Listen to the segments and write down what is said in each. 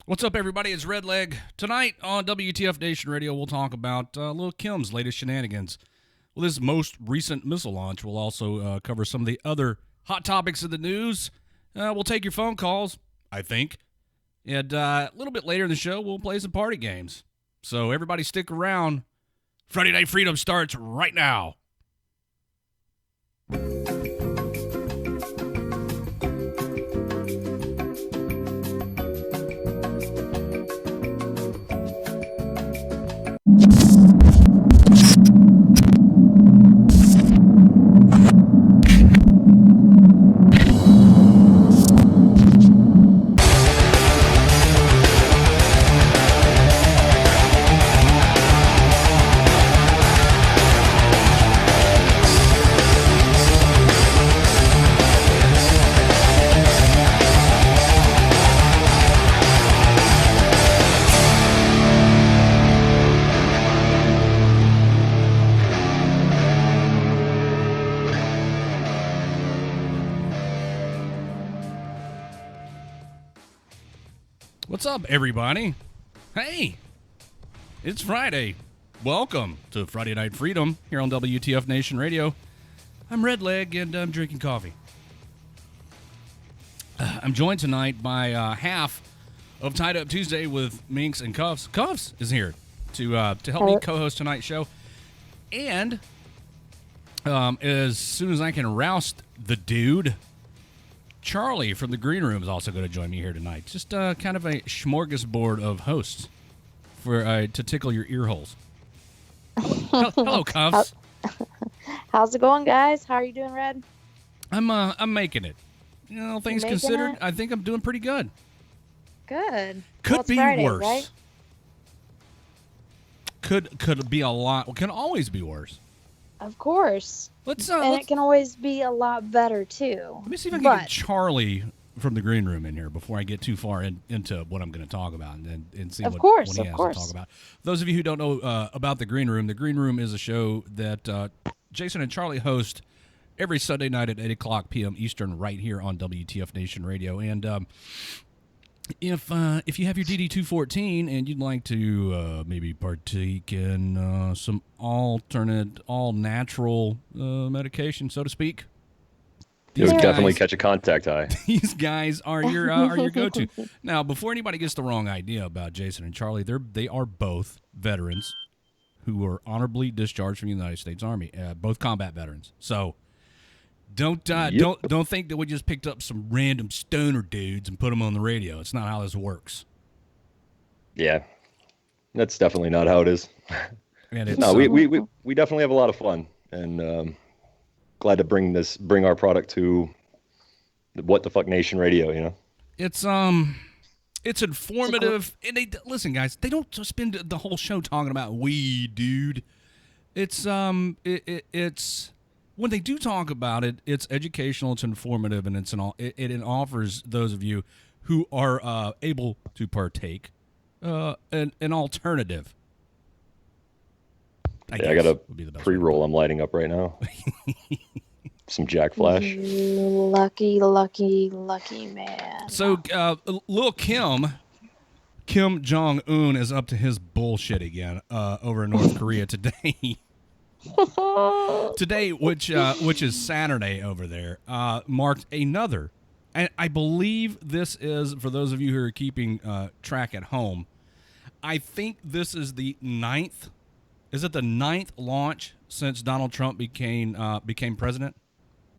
What's up, everybody? It's Redleg. Tonight on WTF Nation Radio, we'll talk about Lil Kim's latest shenanigans. Well, this most recent missile launch. We'll also cover some of the other hot topics of the news. We'll take your phone calls, I think. And a little bit later in the show, we'll play some party games. So everybody stick around. Friday Night Freedom starts right now. What's up, everybody? Hey, it's Friday. Welcome to Friday Night Freedom here on WTF Nation Radio. I'm Redleg, and I'm drinking coffee. I'm joined tonight by half of Tied Up Tuesday with Minx and Cuffs. Cuffs is here to help me co-host tonight's show. And as soon as I can roust the dude, Charlie from the Green Room is also going to join me here tonight. Just kind of a smorgasbord of hosts for to tickle your ear holes. Hello, Cuffs. How's it going, guys? How are you doing, Red? I'm making it. You know, things considered, I think I'm doing pretty good. Good. Could be Friday, worse. Right? Could be a lot. Well, can always be worse. Of course. It can always be a lot better too. Let me see if I can get Charlie from the Green Room in here before I get too far into what I'm going to talk about and see what he has to talk about. Those of you who don't know about the Green Room is a show that Jason and Charlie host every Sunday night at 8 o'clock p.m. Eastern right here on WTF Nation Radio. And if you have your DD-214 and you'd like to maybe partake in some alternate, all-natural medication, so to speak, you would definitely catch a contact high. These guys are your go-to. Now, before anybody gets the wrong idea about Jason and Charlie, they are both veterans who were honorably discharged from the United States Army, both combat veterans. So don't think that we just picked up some random stoner dudes and put them on the radio. It's not how this works. Yeah, that's definitely not how it is. And it's, no, we definitely have a lot of fun, and glad to bring our product to What the Fuck Nation Radio. You know, it's informative, and listen, guys. They don't just spend the whole show talking about weed, dude. It's when they do talk about it, it's educational, it's informative, and it offers those of you who are able to partake an alternative. I got a pre-roll I'm lighting up right now. Some Jack Flash. Lucky man. So, Lil Kim Jong-un is up to his bullshit again over in North Korea today. Today, which is Saturday over there, marked another, and I believe this is, for those of you who are keeping track at home, I think this is the 9th. Is it the 9th launch since Donald Trump became president?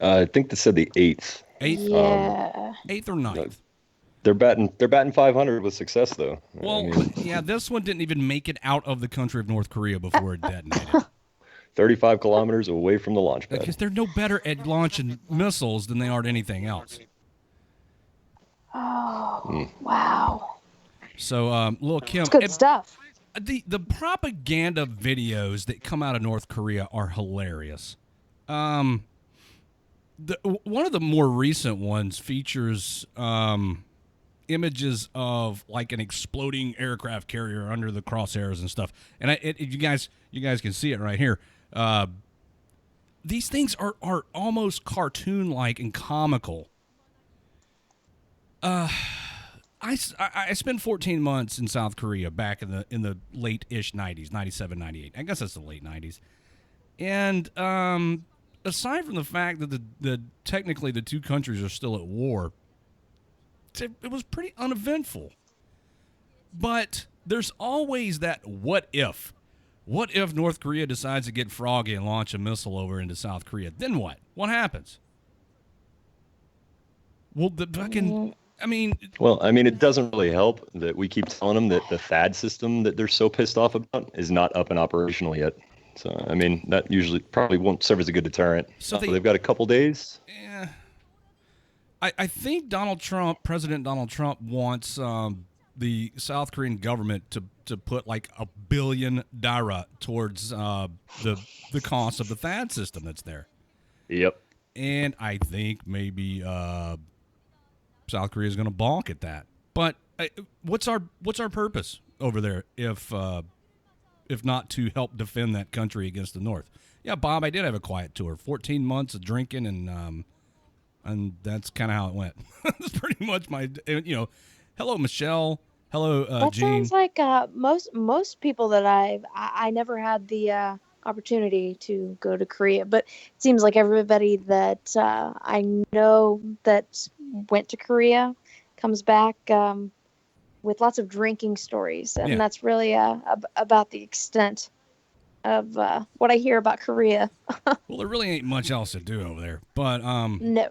I think they said the 8th. 8th? Yeah. 8th or 9th? They're batting 500 with success, though. Well, yeah, this one didn't even make it out of the country of North Korea before it detonated. 35 kilometers away from the launch pad. Because they're no better at launching missiles than they are at anything else. Oh, wow. So, Lil Kim. It's good stuff. The propaganda videos that come out of North Korea are hilarious. One of the more recent ones features images of like an exploding aircraft carrier under the crosshairs and stuff. And you guys can see it right here. These things are almost cartoon-like and comical. I spent 14 months in South Korea back in the late-ish 90s, 97, 98. I guess that's the late 90s. And aside from the fact that the technically the two countries are still at war, it was pretty uneventful. But there's always that what if. What if North Korea decides to get froggy and launch a missile over into South Korea? Then what? What happens? Well, the fucking... Well, it doesn't really help that we keep telling them that the THAAD system that they're so pissed off about is not up and operational yet. So, that usually probably won't serve as a good deterrent. So they've got a couple days. Yeah. I think President Donald Trump wants the South Korean government to put like $1 billion towards the cost of the THAAD system that's there. Yep. And I think maybe South Korea is going to balk at that. But what's our purpose over there if not to help defend that country against the North? Yeah, Bob, I did have a quiet tour. 14 months of drinking, and that's kind of how it went. That's pretty much my, hello, Michelle. Hello, that Gene. Sounds like most people that I never had the opportunity to go to Korea, but it seems like everybody that I know that went to Korea comes back with lots of drinking stories, and that's really about the extent of what I hear about Korea. Well, there really ain't much else to do over there, but no.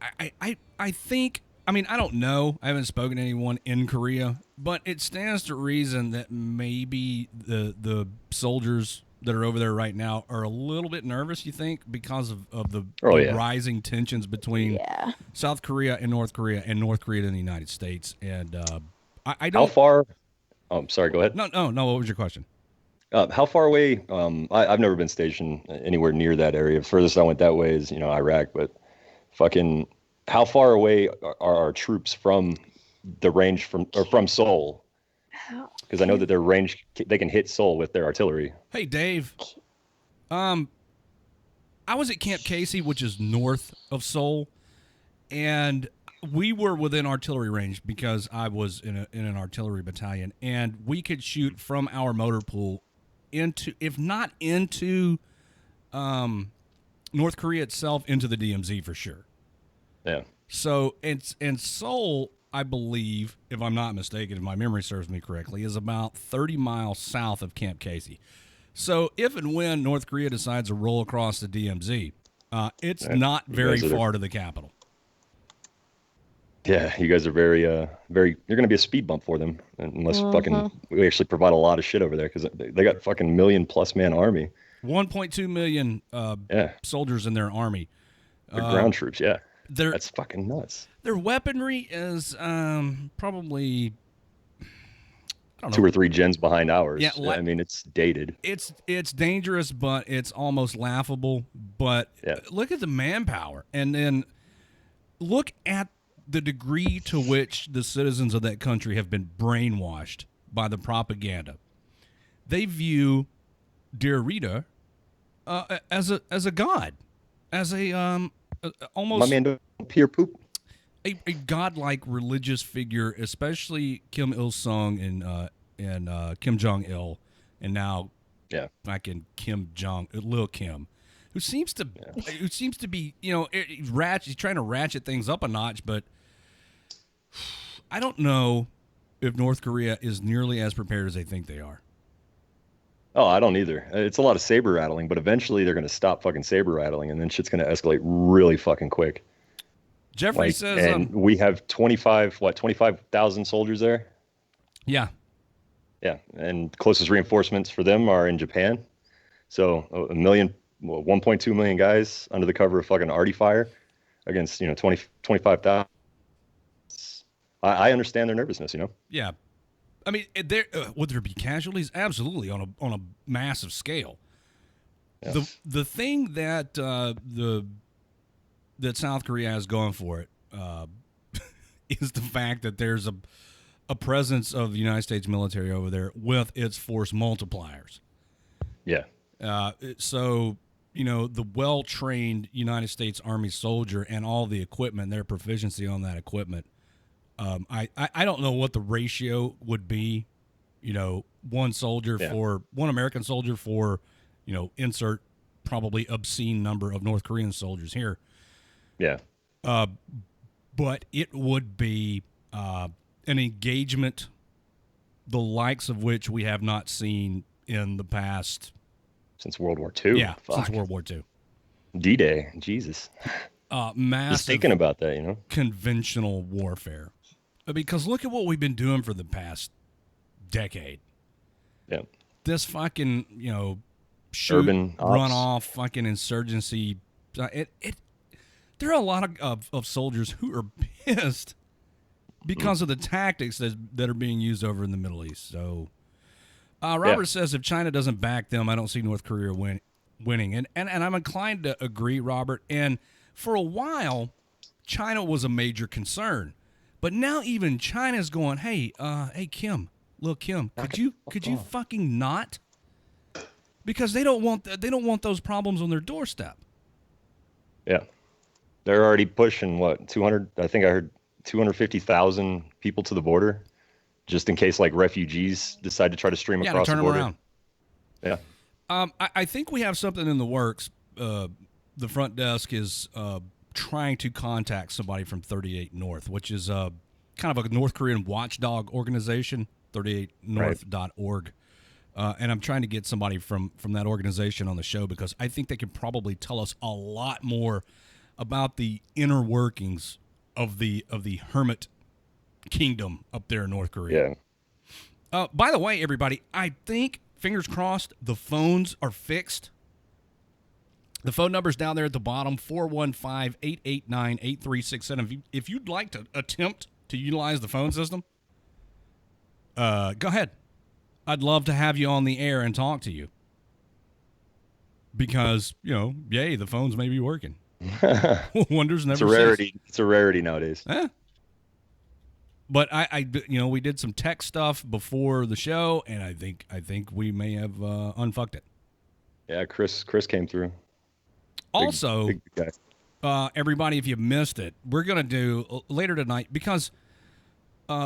I think, I don't know. I haven't spoken to anyone in Korea, but it stands to reason that maybe the soldiers that are over there right now are a little bit nervous, you think, because of the rising tensions between South Korea and North Korea and the United States. And I don't... How far... Oh, sorry, go ahead. No, what was your question? How far away... I've never been stationed anywhere near that area. Furthest I went that way is, Iraq, but fucking... How far away are our troops from the range from Seoul? Because I know that their range, they can hit Seoul with their artillery. Hey, Dave. I was at Camp Casey, which is north of Seoul, and we were within artillery range because I was in an artillery battalion, and we could shoot from our motor pool into, if not into North Korea itself, into the DMZ for sure. Yeah. So, and Seoul, I believe, if I'm not mistaken, if my memory serves me correctly, is about 30 miles south of Camp Casey. So, if and when North Korea decides to roll across the DMZ, it's not very far to the capital. Yeah, you guys are very, you're going to be a speed bump for them unless fucking we actually provide a lot of shit over there because they got fucking million-plus man army. 1.2 million soldiers in their army. Ground troops, yeah. That's fucking nuts. Their weaponry is probably, I don't know, 2 or 3 gens behind ours. Yeah, it's dated. It's dangerous, but it's almost laughable. But look at the manpower, and then look at the degree to which the citizens of that country have been brainwashed by the propaganda. They view Dear Rita as a god, as a almost... My man don't peer poop. A godlike religious figure, especially Kim Il Sung and Kim Jong Il, and now fucking Lil Kim, who seems to be he's trying to ratchet things up a notch, but I don't know if North Korea is nearly as prepared as they think they are. Oh, I don't either. It's a lot of saber rattling, but eventually they're going to stop fucking saber rattling, and then shit's going to escalate really fucking quick. Jeffrey says... And we have 25,000 soldiers there? Yeah. Yeah, and closest reinforcements for them are in Japan. So 1.2 million guys under the cover of fucking arty fire against, 25,000. I understand their nervousness, Yeah. Would there be casualties? Absolutely, on a massive scale. Yeah. The thing that that South Korea has going for it is the fact that there's a presence of the United States military over there with its force multipliers. Yeah. So the well-trained United States Army soldier and all the equipment, their proficiency on that equipment, I don't know what the ratio would be, one American soldier for, insert probably obscene number of North Korean soldiers here. Yeah. But it would be an engagement the likes of which we have not seen in the past. Since World War II. Yeah, since World War II. D-Day. Jesus. Massive. Just thinking about that, Conventional warfare. Because look at what we've been doing for the past decade. Yeah. This fucking, shoot, urban run ops. off, fucking insurgency. There are a lot of soldiers who are pissed because of the tactics that are being used over in the Middle East. So, Robert says if China doesn't back them, I don't see North Korea winning. And I'm inclined to agree, Robert. And for a while, China was a major concern. But now even China's going, hey, Kim, little Kim, could you fucking not? Because they don't want those problems on their doorstep. Yeah. They're already pushing 200, I think I heard 250,000 people to the border just in case like refugees decide to try to stream across to turn the border. Them around. Yeah. I think we have something in the works. The front desk is trying to contact somebody from 38 North, which is kind of a North Korean watchdog organization, 38north.org. And I'm trying to get somebody from that organization on the show because I think they could probably tell us a lot more about the inner workings of the hermit kingdom up there in North Korea. Yeah. By the way, everybody, I think, fingers crossed, the phones are fixed. The phone number's down there at the bottom, 415-889-8367. If you'd like to attempt to utilize the phone system, go ahead. I'd love to have you on the air and talk to you. Because, yay, the phones may be working. Wonders never It's a rarity. It's a rarity nowadays. But we did some tech stuff before the show, and I think we may have unfucked it. Yeah, Chris came through. Also, big guy. Everybody, if you missed it, we're going to do later tonight because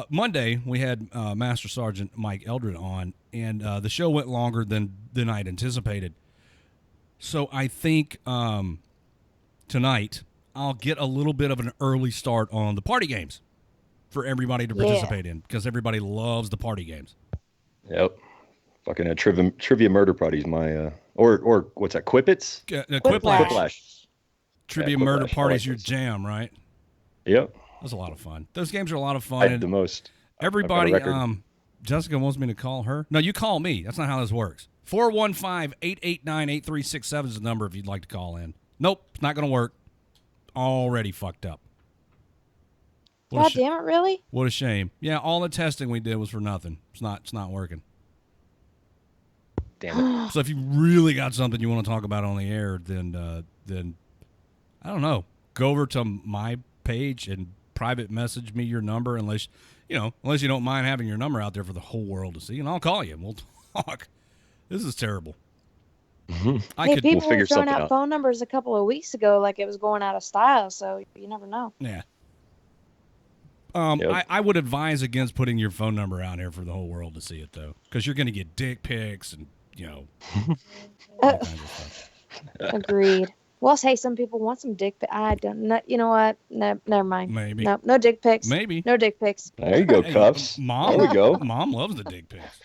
Monday we had Master Sergeant Mike Eldred on, and the show went longer than I'd anticipated. So I think tonight I'll get a little bit of an early start on the party games for everybody to participate in because everybody loves the party games. Yep. Fucking a trivia murder party's my or what's that? Quippets? Quiplash. Trivia murder party's your jam, right? Yep. That's a lot of fun. Those games are a lot of fun. I had the most. Everybody, Jessica wants me to call her. No, you call me. That's not how this works. 415-889-8367 is the number if you'd like to call in. Nope, it's not going to work. Already fucked up. God damn it, really? What a shame. Yeah, all the testing we did was for nothing. It's not working. Damn it. So if you really got something you want to talk about on the air, then I don't know. Go over to my page and private message me your number unless you don't mind having your number out there for the whole world to see, and I'll call you and we'll talk. This is terrible. Mm-hmm. People were throwing out phone numbers a couple of weeks ago like it was going out of style, so you never know. Yeah. I would advise against putting your phone number out here for the whole world to see it, though, because you're going to get dick pics and, all kinds of stuff. Agreed. Well, hey, some people want some dick pics. I don't know. You know what? No, never mind. Maybe. No dick pics. Maybe. No dick pics. There you go, Cuffs. Mom, there we go. Mom loves the dick pics.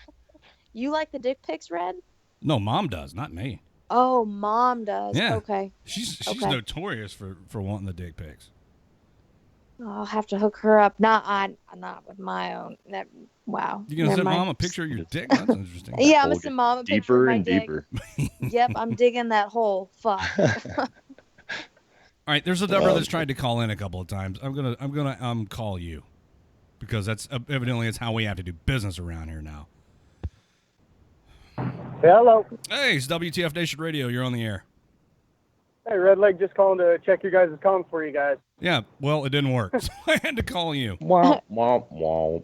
You like the dick pics, Red? No, Mom does, not me. Oh, Mom does. Yeah. Okay. She's notorious for wanting the dick pics. I'll have to hook her up. Not with my own. Wow. You're gonna send Mom a picture of your dick? That's interesting. Yeah, I'm gonna send Mom a picture of my dick. Deeper. Yep, I'm digging that hole. Fuck. All right, there's a number that's tried to call in a couple of times. I'm gonna call you because that's evidently it's how we have to do business around here now. Hello. Hey, it's WTF Nation Radio. You're on the air. Hey, Redleg, just calling to check your guys' comms for you guys. Yeah, well, it didn't work, so I had to call you. Womp, womp, womp.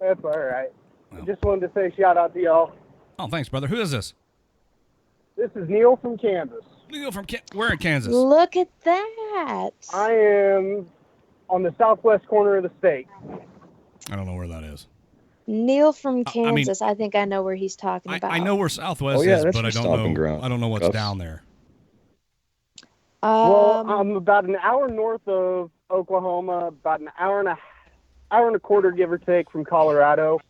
That's all right. Well. Just wanted to say shout out to y'all. Oh, thanks, brother. Who is this? This is Neil from Kansas. Neil from where in Kansas? Look at that. I am on the southwest corner of the state. I don't know where that is. Neil from I mean, Kansas. I think I know where he's talking about. I know where Southwest Oh, yeah, is, that's but your I don't stomping know. ground, I don't know what's Cuffs. down there. Well, I'm about an hour north of Oklahoma, about an hour and a quarter, give or take, from Colorado.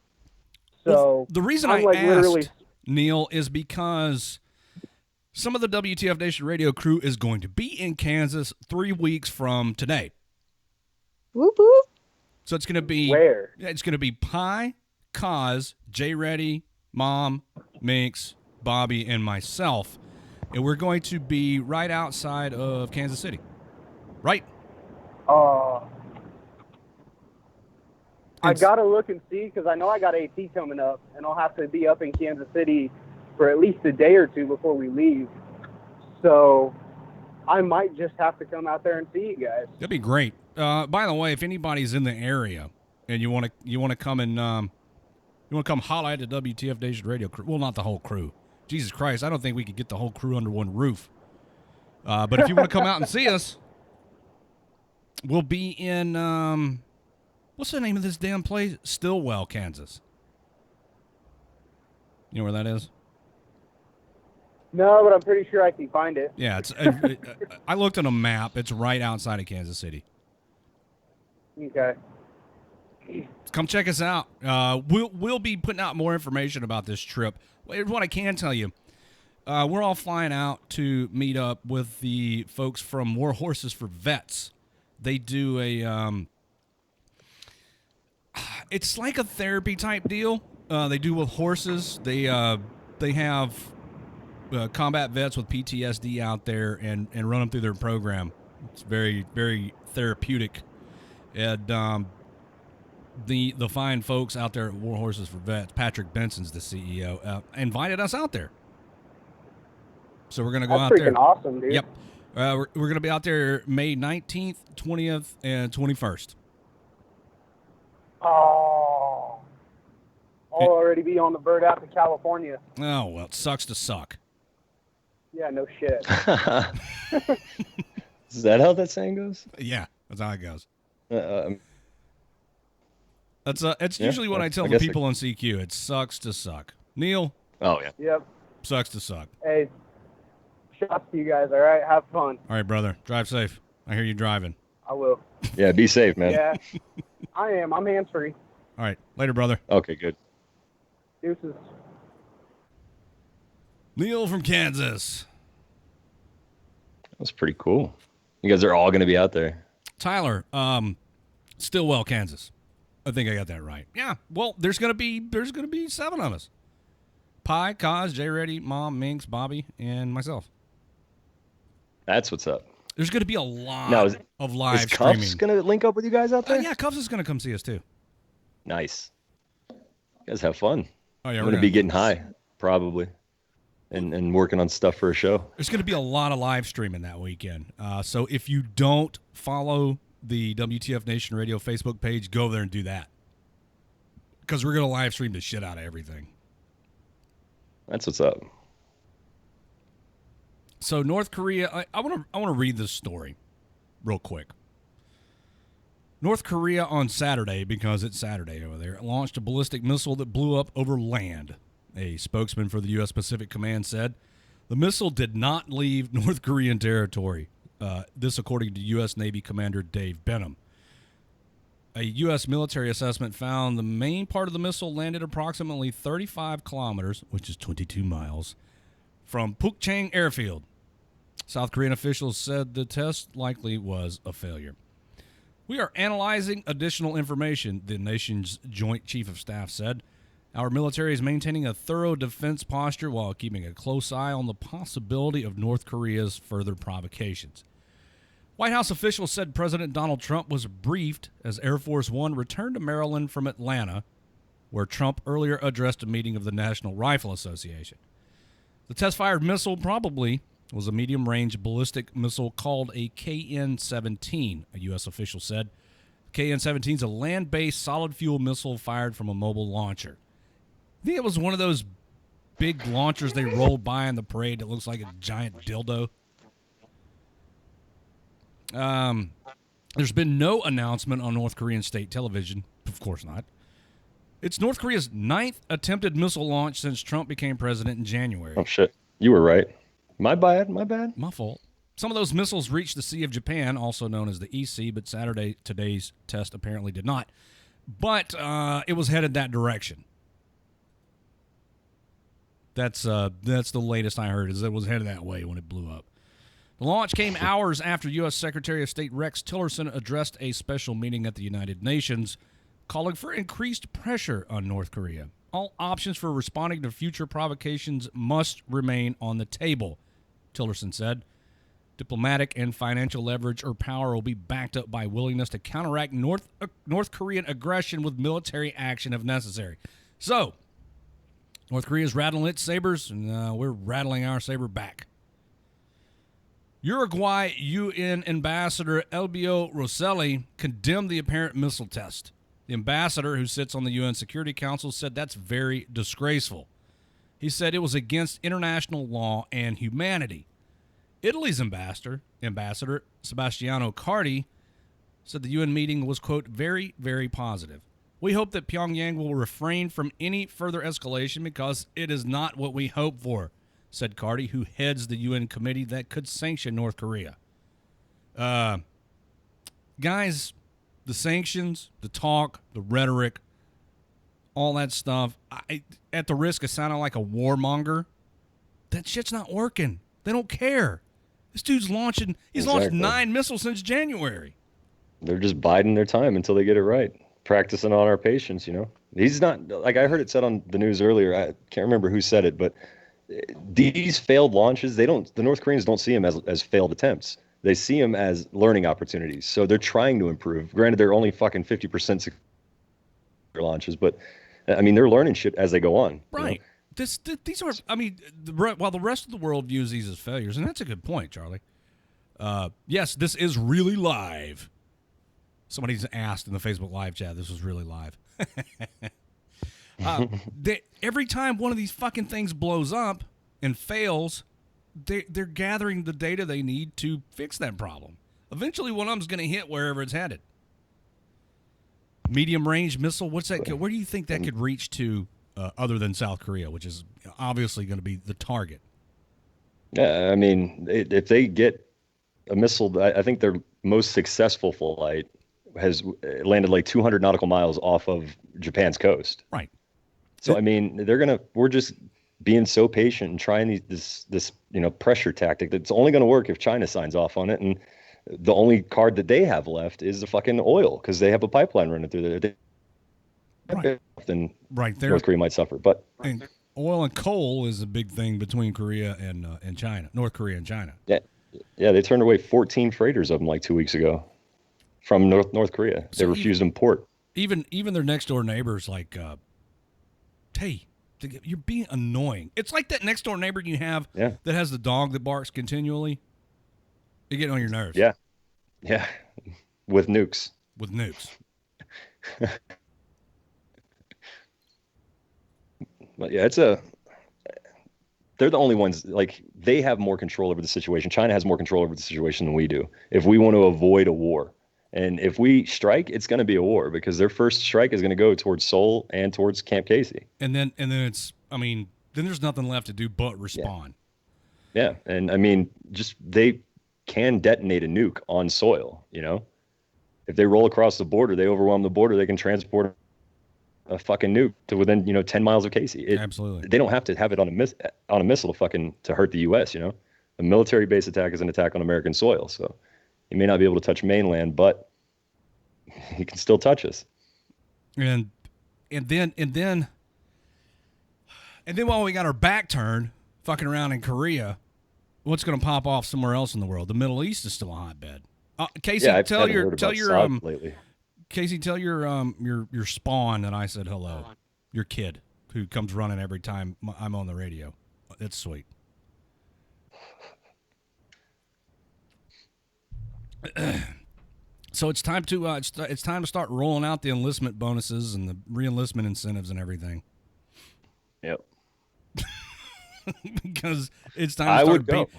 So Well, the reason I'm I like asked, literally, Neil, is because some of the WTF Nation radio crew is going to be in Kansas 3 weeks from today. Whoop whoop. So it's going to be where? It's going to be Pie, Cause, Jay Reddy, Mom, Minx, Bobby, and myself, and we're going to be right outside of Kansas City. Right? I gotta look and see, because I know I got AT coming up, and I'll have to be up in Kansas City for at least a day or two before we leave. So I might just have to come out there and see you guys. That'd be great. By the way, if anybody's in the area and you want to come and you want to come holla at the WTF Nation radio crew, well, not the whole crew. Jesus Christ, I don't think we could get the whole crew under one roof. But if you want to come out and see us, we'll be in what's the name of this damn place? Stillwell, Kansas. You know where that is? No, but I'm pretty sure I can find it. Yeah, it's. I looked on a map. It's right outside of Kansas City. Okay. Come check us out. We'll be putting out more information about this trip. What I can tell you, we're all flying out to meet up with the folks from More Horses for Vets. They do a it's like a therapy type deal. They do with horses. They have combat vets with PTSD out there and run them through their program. It's very, very therapeutic. And the fine folks out there at War Horses for Vets, Patrick Benson's the CEO, invited us out there. So we're going to go out there. That's freaking awesome, dude. Yep. We're going to be out there May 19th, 20th, and 21st. Oh. I'll already be on the bird out to California. Oh, well, it sucks to suck. Yeah, no shit. Is that how that saying goes? Yeah, that's how it goes. It's Yeah, usually what I tell I the guess people on CQ. It sucks to suck. Neil, Oh, yeah. Yep. sucks to suck. Hey, shots to you guys, all right? Have fun. All right, brother. Drive safe. I hear you driving. I will. Yeah, be safe, man. Yeah, I am. I'm hands-free. All right. Later, brother. Okay, good. Deuces. Neil from Kansas. That was pretty cool. You guys are all going to be out there. Tyler, Stillwell, Kansas. I think I got that right. Yeah. Well, there's gonna be 7 of us. Pie, Kaz, Jay Reddy, Mom, Minx, Bobby, and myself. That's what's up. There's gonna be a lot Now, of live Is Cuffs streaming. going to link up with you guys out there? Yeah, Cuffs is gonna come see us too. Nice. You guys have fun. Oh yeah, I'm we're going to be getting high, probably, and working on stuff for a show. There's gonna be a lot of live streaming that weekend. So if you don't follow the WTF Nation Radio Facebook page, go there and do that. Because we're gonna live stream the shit out of everything. That's what's up. So North Korea, I want to read this story real quick. North Korea on Saturday, because it's Saturday over there, launched a ballistic missile that blew up over land. A spokesman for the U.S. Pacific Command said the missile did not leave North Korean territory. This according to U.S. Navy Commander Dave Benham. A U.S. military assessment found the main part of the missile landed approximately 35 kilometers, which is 22 miles, from Pukchang Airfield. South Korean officials said the test likely was a failure. We are analyzing additional information, the nation's Joint Chief of Staff said. Our military is maintaining a thorough defense posture while keeping a close eye on the possibility of North Korea's further provocations. White House officials said President Donald Trump was briefed as Air Force One returned to Maryland from Atlanta, where Trump earlier addressed a meeting of the National Rifle Association. The test-fired missile probably was a medium-range ballistic missile called a KN-17, a U.S. official said. KN-17 is a land-based solid-fuel missile fired from a mobile launcher. I think it was one of those big launchers they rolled by in the parade that looks like a giant dildo. There's been no announcement on North Korean state television. Of course not. It's North Korea's 9th attempted missile launch since Trump became president in January. Oh, shit. You were right. My bad. My fault. Some of those missiles reached the Sea of Japan, also known as the EC, but today's test apparently did not. But it was headed that direction. That's the latest I heard, is it was headed that way when it blew up. The launch came hours after U.S. Secretary of State Rex Tillerson addressed a special meeting at the United Nations, calling for increased pressure on North Korea. All options for responding to future provocations must remain on the table, Tillerson said. Diplomatic and financial leverage or power will be backed up by willingness to counteract North Korean aggression with military action if necessary. So, North Korea's rattling its sabers, and we're rattling our saber back. Uruguay UN Ambassador Elbio Rosselli condemned the apparent missile test. The ambassador, who sits on the UN Security Council, said that's very disgraceful. He said it was against international law and humanity. Italy's ambassador Sebastiano Cardi, said the UN meeting was, quote, very, very positive. We hope that Pyongyang will refrain from any further escalation because it is not what we hope for, said Cardi, who heads the UN committee that could sanction North Korea. Guys, the sanctions, the talk, the rhetoric, all that stuff, at the risk of sounding like a warmonger, that shit's not working. They don't care. This dude's launching, he's launched 9 missiles since January. They're just biding their time until they get it right. Practicing on our patience, you know. He's not, like I heard it said on the news earlier, I can't remember who said it, but these failed launches, the North Koreans don't see them as failed attempts. They see them as learning opportunities. So they're trying to improve. Granted, they're only fucking 50% launches, but I mean, they're learning shit as they go on. Right. You know? These are, I mean, while the rest of the world views these as failures, and that's a good point, Charlie. Yes, this is really live. Somebody's asked in the Facebook live chat, this was really live. Every time one of these fucking things blows up and fails, they're gathering the data they need to fix that problem. Eventually, one of them's going to hit wherever it's headed. Medium range missile, what's that? Where do you think that could reach to, other than South Korea, which is obviously going to be the target? Yeah, I mean, if they get a missile, I think their most successful flight has landed like 200 nautical miles off of Japan's coast. Right. So I mean, we're just being so patient and trying this pressure tactic that's only going to work if China signs off on it. And the only card that they have left is the fucking oil, because they have a pipeline running through there. Then right there, North Korea might suffer. But and oil and coal is a big thing between Korea and China, North Korea and China. Yeah, they turned away 14 freighters of them like 2 weeks ago from North Korea. They refused them port. Even their next door neighbors, like, hey, you're being annoying. It's like that next door neighbor you have that has the dog that barks continually. They get on your nerves. Yeah, with nukes. But yeah, they're the only ones, like, they have more control over the situation. China has more control over the situation than we do. If we want to avoid a war, and if we strike, it's going to be a war, because their first strike is going to go towards Seoul and towards Camp Casey. And then it's, I mean, then there's nothing left to do but respond. Yeah. And I mean, just, they can detonate a nuke on soil, you know? If they roll across the border, they overwhelm the border, they can transport a fucking nuke to within 10 miles of Casey. Absolutely. They don't have to have it on a missile to hurt the U.S. You know, a military base attack is an attack on American soil. So he may not be able to touch mainland, but he can still touch us. And then while we got our back turned, fucking around in Korea, what's going to pop off somewhere else in the world? The Middle East is still a hotbed. Casey, tell your Casey, tell your spawn that I said hello. Your kid who comes running every time I'm on the radio. It's sweet. So it's time to start rolling out the enlistment bonuses and the re-enlistment incentives and everything. Yep. Because it's time to start.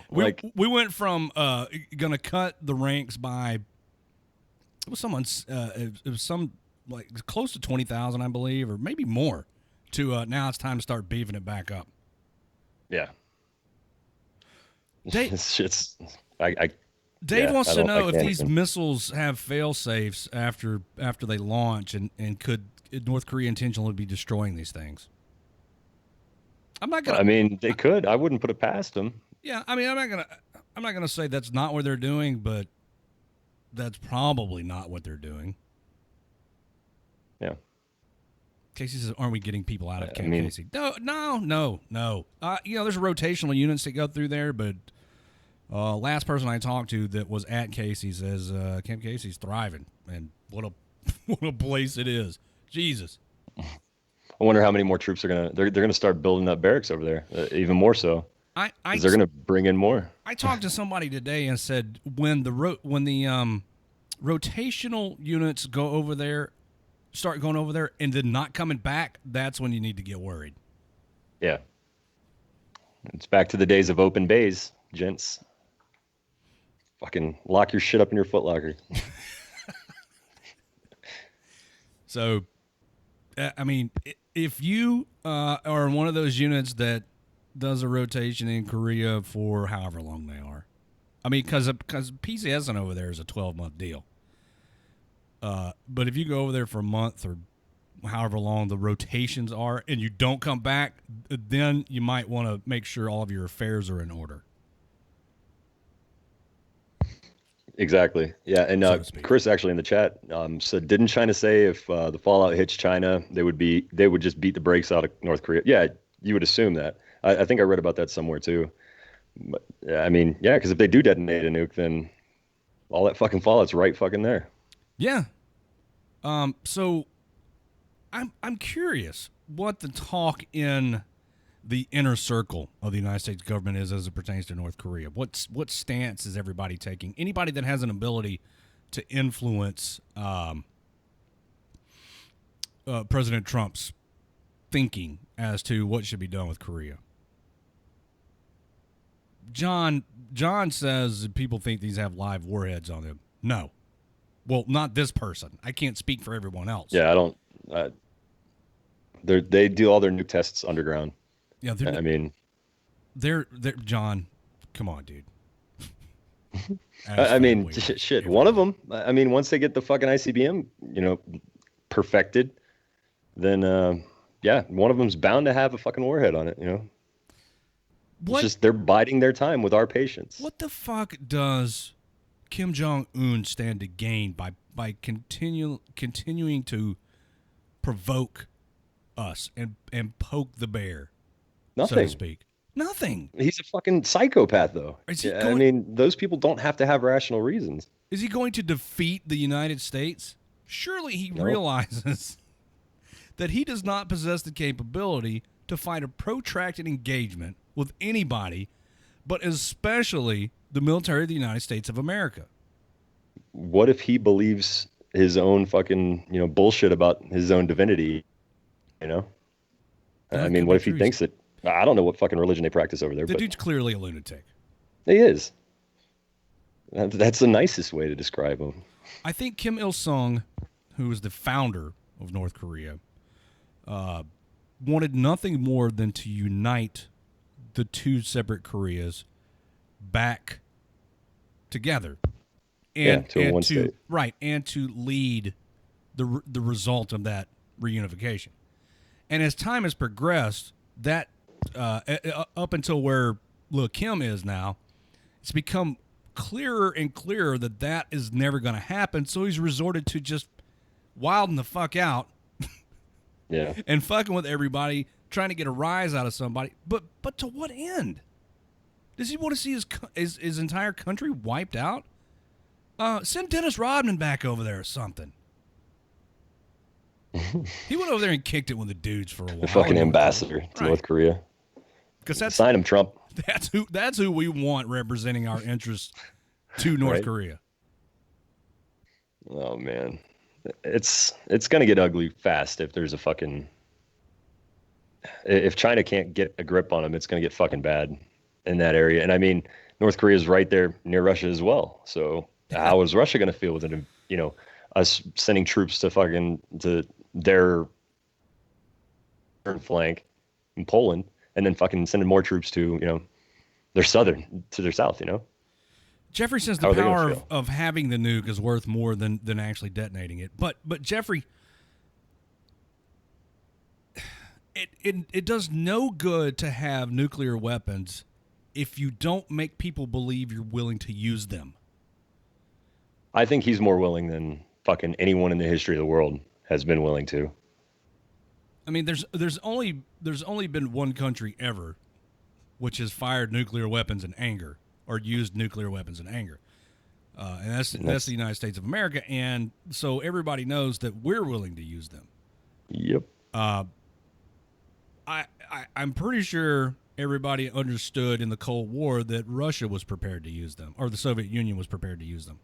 We went from gonna cut the ranks by it was someone's. It was some like close to 20,000, I believe, or maybe more. To now, it's time to start beefing it back up. Yeah. Dave, Yeah, wants to know if can't these even. missiles have fail safes after they launch, and could North Korea intentionally be destroying these things? I'm not gonna. I mean, they could. I wouldn't put it past them. Yeah, I mean, I'm not gonna say that's not what they're doing, but that's probably not what they're doing. Yeah. Casey says, "Aren't we getting people out of Camp I mean, Casey?" No. There's rotational units that go through there, but last person I talked to that was at Casey says Camp Casey's thriving, and what a what a place it is. Jesus. I wonder how many more troops they're gonna start building up barracks over there, even more so. Because they're gonna bring in more. I talked to somebody today and said when the rotational units go over there, start going over there, and then not coming back, that's when you need to get worried. Yeah. It's back to the days of open bays, gents. Fucking lock your shit up in your footlocker. So, I mean, if you are one of those units that does a rotation in Korea for however long they are, I mean, because PCSing over there is a 12-month deal. But if you go over there for a month or however long the rotations are and you don't come back, then you might want to make sure all of your affairs are in order. Exactly. Yeah. And So to speak. Chris actually in the chat said, didn't China say if the fallout hits China, they would just beat the brakes out of North Korea? Yeah, you would assume that. I think I read about that somewhere too. But I mean, yeah, because if they do detonate a nuke, then all that fucking fallout's right fucking there. Yeah. So I'm curious what the talk in the inner circle of the United States government is as it pertains to North Korea. What stance is everybody taking? Anybody that has an ability to influence President Trump's thinking as to what should be done with Korea. John says that people think these have live warheads on them. No. Well, not this person. I can't speak for everyone else. Yeah, I don't. They do all their nuke tests underground. Yeah, I mean, they're John. Come on, dude. I mean, shit. One of them. I mean, once they get the fucking ICBM, perfected, then yeah, one of them's bound to have a fucking warhead on it. What? It's just they're biding their time with our patience. What the fuck does Kim Jong-un stand to gain by continuing to provoke us and poke the bear, Nothing. so to speak? Nothing. He's a fucking psychopath, though. I mean, those people don't have to have rational reasons. Is he going to defeat the United States? Surely he realizes that he does not possess the capability to fight a protracted engagement with anybody, but especially the military of the United States of America. What if he believes his own fucking, bullshit about his own divinity, I mean, what if he thinks that, I don't know what fucking religion they practice over there. The but dude's clearly a lunatic. He is. That's the nicest way to describe him. I think Kim Il-sung, who was the founder of North Korea, wanted nothing more than to unite the two separate Koreas back together, and one state. Right, and to lead the result of that reunification. And as time has progressed, that up until where Lil Kim is now, it's become clearer and clearer that is never going to happen. So he's resorted to just wilding the fuck out, yeah, and fucking with everybody, trying to get a rise out of somebody. But to what end? Does he want to see his entire country wiped out? Send Dennis Rodman back over there or something. He went over there and kicked it with the dudes for a while. The fucking ambassador to North Korea. Because sign him, Trump. That's who we want representing our interests to North Korea. Oh man, it's gonna get ugly fast if there's if China can't get a grip on them, it's gonna get fucking bad in that area. And I mean, North Korea is right there near Russia as well. So How is Russia going to feel with it? Us sending troops to their flank in Poland, and then fucking sending more troops to their south. Jeffrey says How the are they gonna power feel? of having the nuke is worth more than actually detonating it. But Jeffrey, it does no good to have nuclear weapons if you don't make people believe you're willing to use them. I think he's more willing than fucking anyone in the history of the world has been willing to. I mean, there's only been one country ever which has fired nuclear weapons in anger or used nuclear weapons in anger, and that's the United States of America. And so everybody knows that we're willing to use them. Yep. I'm pretty sure everybody understood in the Cold War that Russia was prepared to use them, or the Soviet Union was prepared to use them.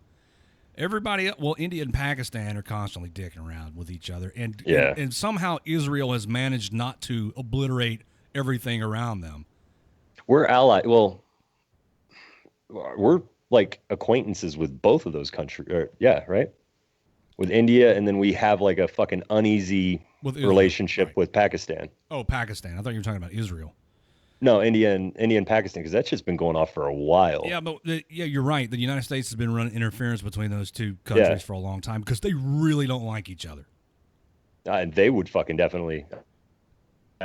Everybody, well, India and Pakistan are constantly dicking around with each other, and somehow Israel has managed not to obliterate everything around them. We're allied. Well, we're like acquaintances with both of those countries. Yeah, right. With India, and then we have like a fucking uneasy relationship right. with Pakistan. Oh, Pakistan. I thought you were talking about Israel. No, India and Pakistan, because that's just been going off for a while. Yeah, but you're right. The United States has been running interference between those two countries for a long time because they really don't like each other. And they would fucking definitely. I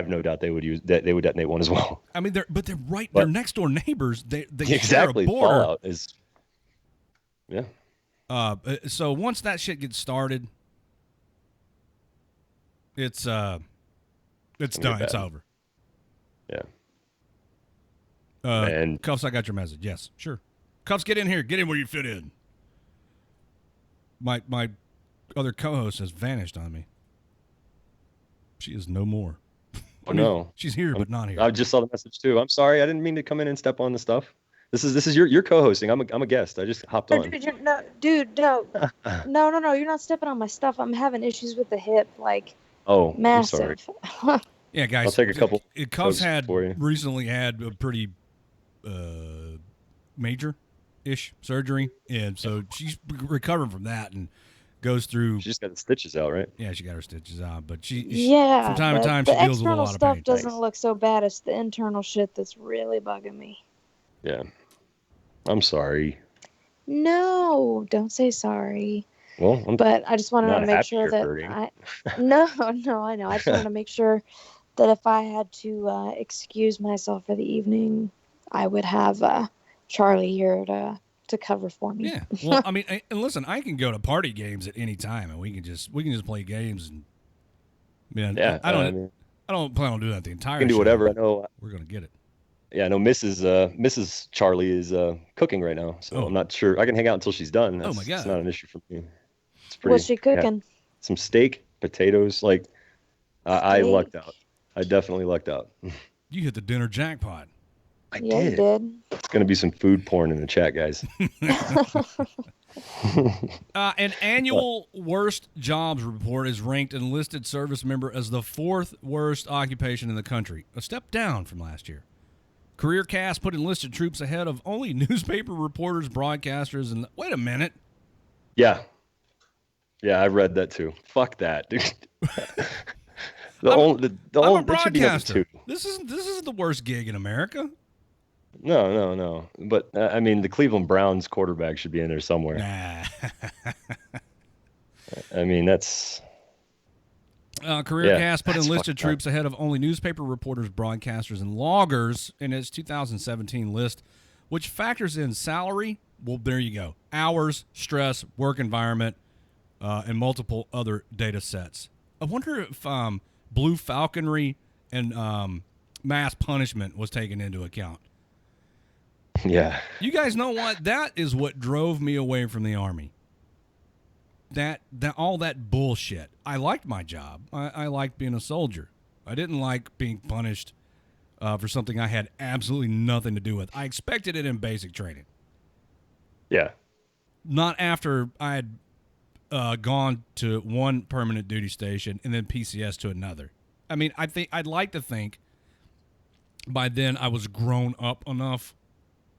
have no doubt they would use that. They would detonate one as well. I mean, they're right. They're next door neighbors. They exactly share a border. Fallout is. Yeah. So once that shit gets started, it's done. It's over. Yeah. And Cuffs, I got your message. Yes, sure. Cuffs, get in here. Get in where you fit in. My other co-host has vanished on me. She is no more. Oh no, she's here but not here. I just saw the message too. I'm sorry, I didn't mean to come in and step on the stuff. This is your co-hosting. I'm a guest. I just hopped on. No, dude, no. No. You're not stepping on my stuff. I'm having issues with the hip, like massive. I'm sorry. Yeah, guys. I'll take a couple. Cuffs recently had a pretty major-ish surgery, and so she's recovering from that and goes through. She just got the stitches out, right? Yeah, she got her stitches out, but she from yeah, time to time she deals with a lot of pain. The external stuff doesn't look so bad. It's the internal shit that's really bugging me. Yeah, I'm sorry. No, don't say sorry. Well, but I just wanted to make sure that No, I know. I just wanted to make sure that if I had to excuse myself for the evening, I would have Charlie here to cover for me. Yeah. Well, I mean, and listen, I can go to party games at any time, and we can just play games. And yeah, I don't plan on doing that the entire. We can do whatever. I know we're gonna get it. Yeah, I know Mrs. Charlie is cooking right now, so I'm not sure. I can hang out until she's done. Oh my God, it's not an issue for me. It's pretty. What's she cooking? Yeah. Some steak, potatoes. Like I lucked out. I definitely lucked out. You hit the dinner jackpot. I did. You did. It's gonna be some food porn in the chat, guys. An annual worst jobs report has ranked enlisted service member as the 4th worst occupation in the country, a step down from last year. CareerCast put enlisted troops ahead of only newspaper reporters, broadcasters, and wait a minute. Yeah, I read that too. Fuck that, dude. I'm a broadcaster. This isn't the worst gig in America. No. But I mean, the Cleveland Browns quarterback should be in there somewhere. Nah. I mean, that's. CareerCast put enlisted troops ahead of only newspaper reporters, broadcasters, and loggers in its 2017 list, which factors in salary. Well, there you go. Hours, stress, work environment, and multiple other data sets. I wonder if blue falconry and mass punishment was taken into account. Yeah. You guys know what? That is what drove me away from the Army. That all that bullshit. I liked my job. I liked being a soldier. I didn't like being punished for something I had absolutely nothing to do with. I expected it in basic training. Yeah. Not after I had gone to one permanent duty station and then PCS to another. I mean, I'd like to think by then I was grown up enough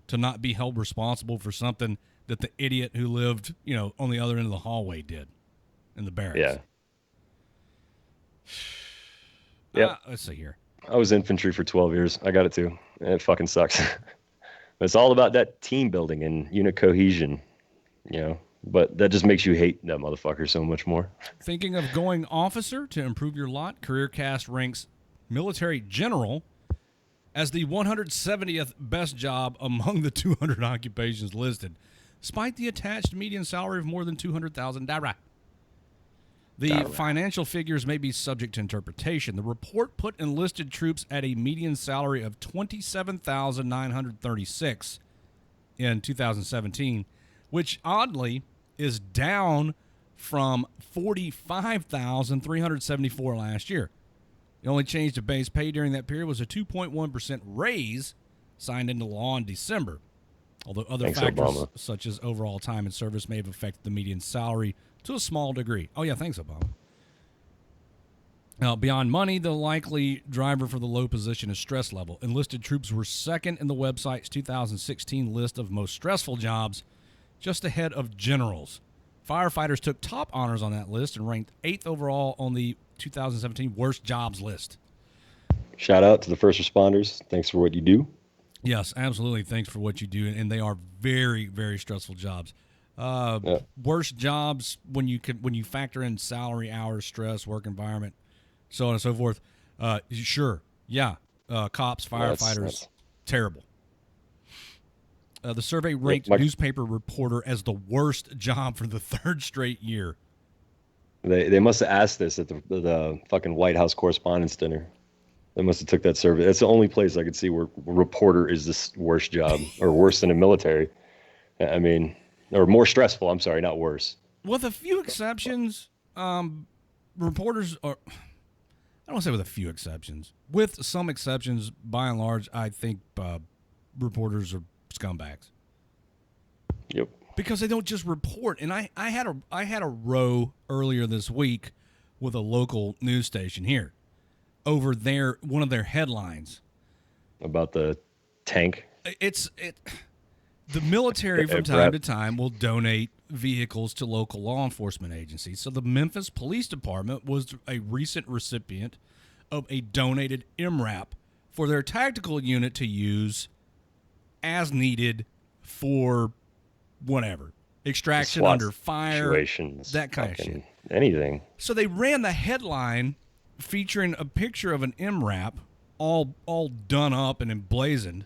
to not be held responsible for something that the idiot who lived, on the other end of the hallway did in the barracks. Yeah. Yep. Let's see here. I was infantry for 12 years. I got it too. It fucking sucks. But it's all about that team building and unit cohesion, But that just makes you hate that motherfucker so much more. Thinking of going officer to improve your lot? CareerCast ranks military general as the 170th best job among the 200 occupations listed, despite the attached median salary of more than $200,000. The financial figures may be subject to interpretation. The report put enlisted troops at a median salary of $27,936 in 2017, which oddly is down from $45,374 last year. The only change to base pay during that period was a 2.1% raise signed into law in December. Although other factors such as overall time in service may have affected the median salary to a small degree. Oh, yeah, thanks, Obama. Now, beyond money, the likely driver for the low position is stress level. Enlisted troops were second in the website's 2016 list of most stressful jobs, just ahead of generals. Firefighters took top honors on that list and ranked 8th overall on the 2017 worst jobs list. Shout out to the first responders. Thanks for what you do. Yes, absolutely. Thanks for what you do. And they are very, very stressful jobs. Worst jobs when you factor in salary, hours, stress, work environment, so on and so forth. Sure. Yeah. Cops, firefighters, that's terrible. The survey ranked newspaper reporter as the worst job for the third straight year. They must have asked this at the fucking White House Correspondents' Dinner. They must have took that survey. That's the only place I could see where reporter is the worst job, or worse than a military. I mean, or more stressful. I'm sorry, not worse. With a few exceptions, reporters are. I don't want to say with a few exceptions. With some exceptions, by and large, I think reporters are scumbags. Yep. Because they don't just report. And I had a row earlier this week with a local news station here over one of their headlines about the tank. The military from time to time will donate vehicles to local law enforcement agencies. So the Memphis Police Department was a recent recipient of a donated MRAP for their tactical unit to use as needed for whatever. Extraction under fire, that kind of shit. Anything. So they ran the headline featuring a picture of an MRAP all done up and emblazoned.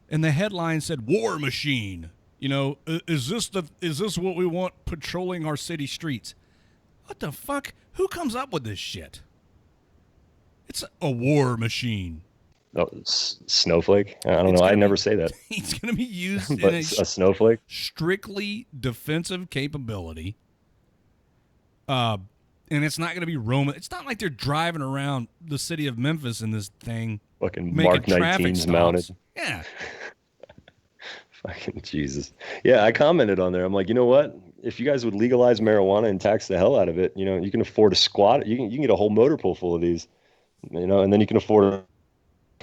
And the headline said, "War Machine." Is this what we want patrolling our city streets? What the fuck? Who comes up with this shit? It's a war machine. Oh, snowflake? I don't know. I never say that. He's going to be used but in a snowflake? Strictly defensive capability. And it's not going to be Roman. It's not like they're driving around the city of Memphis in this thing. Fucking Mark 19's mounted. Yeah. Fucking Jesus. Yeah, I commented on there. I'm like, you know what? If you guys would legalize marijuana and tax the hell out of it, you can afford a squad. You can get a whole motor pool full of these, and then you can afford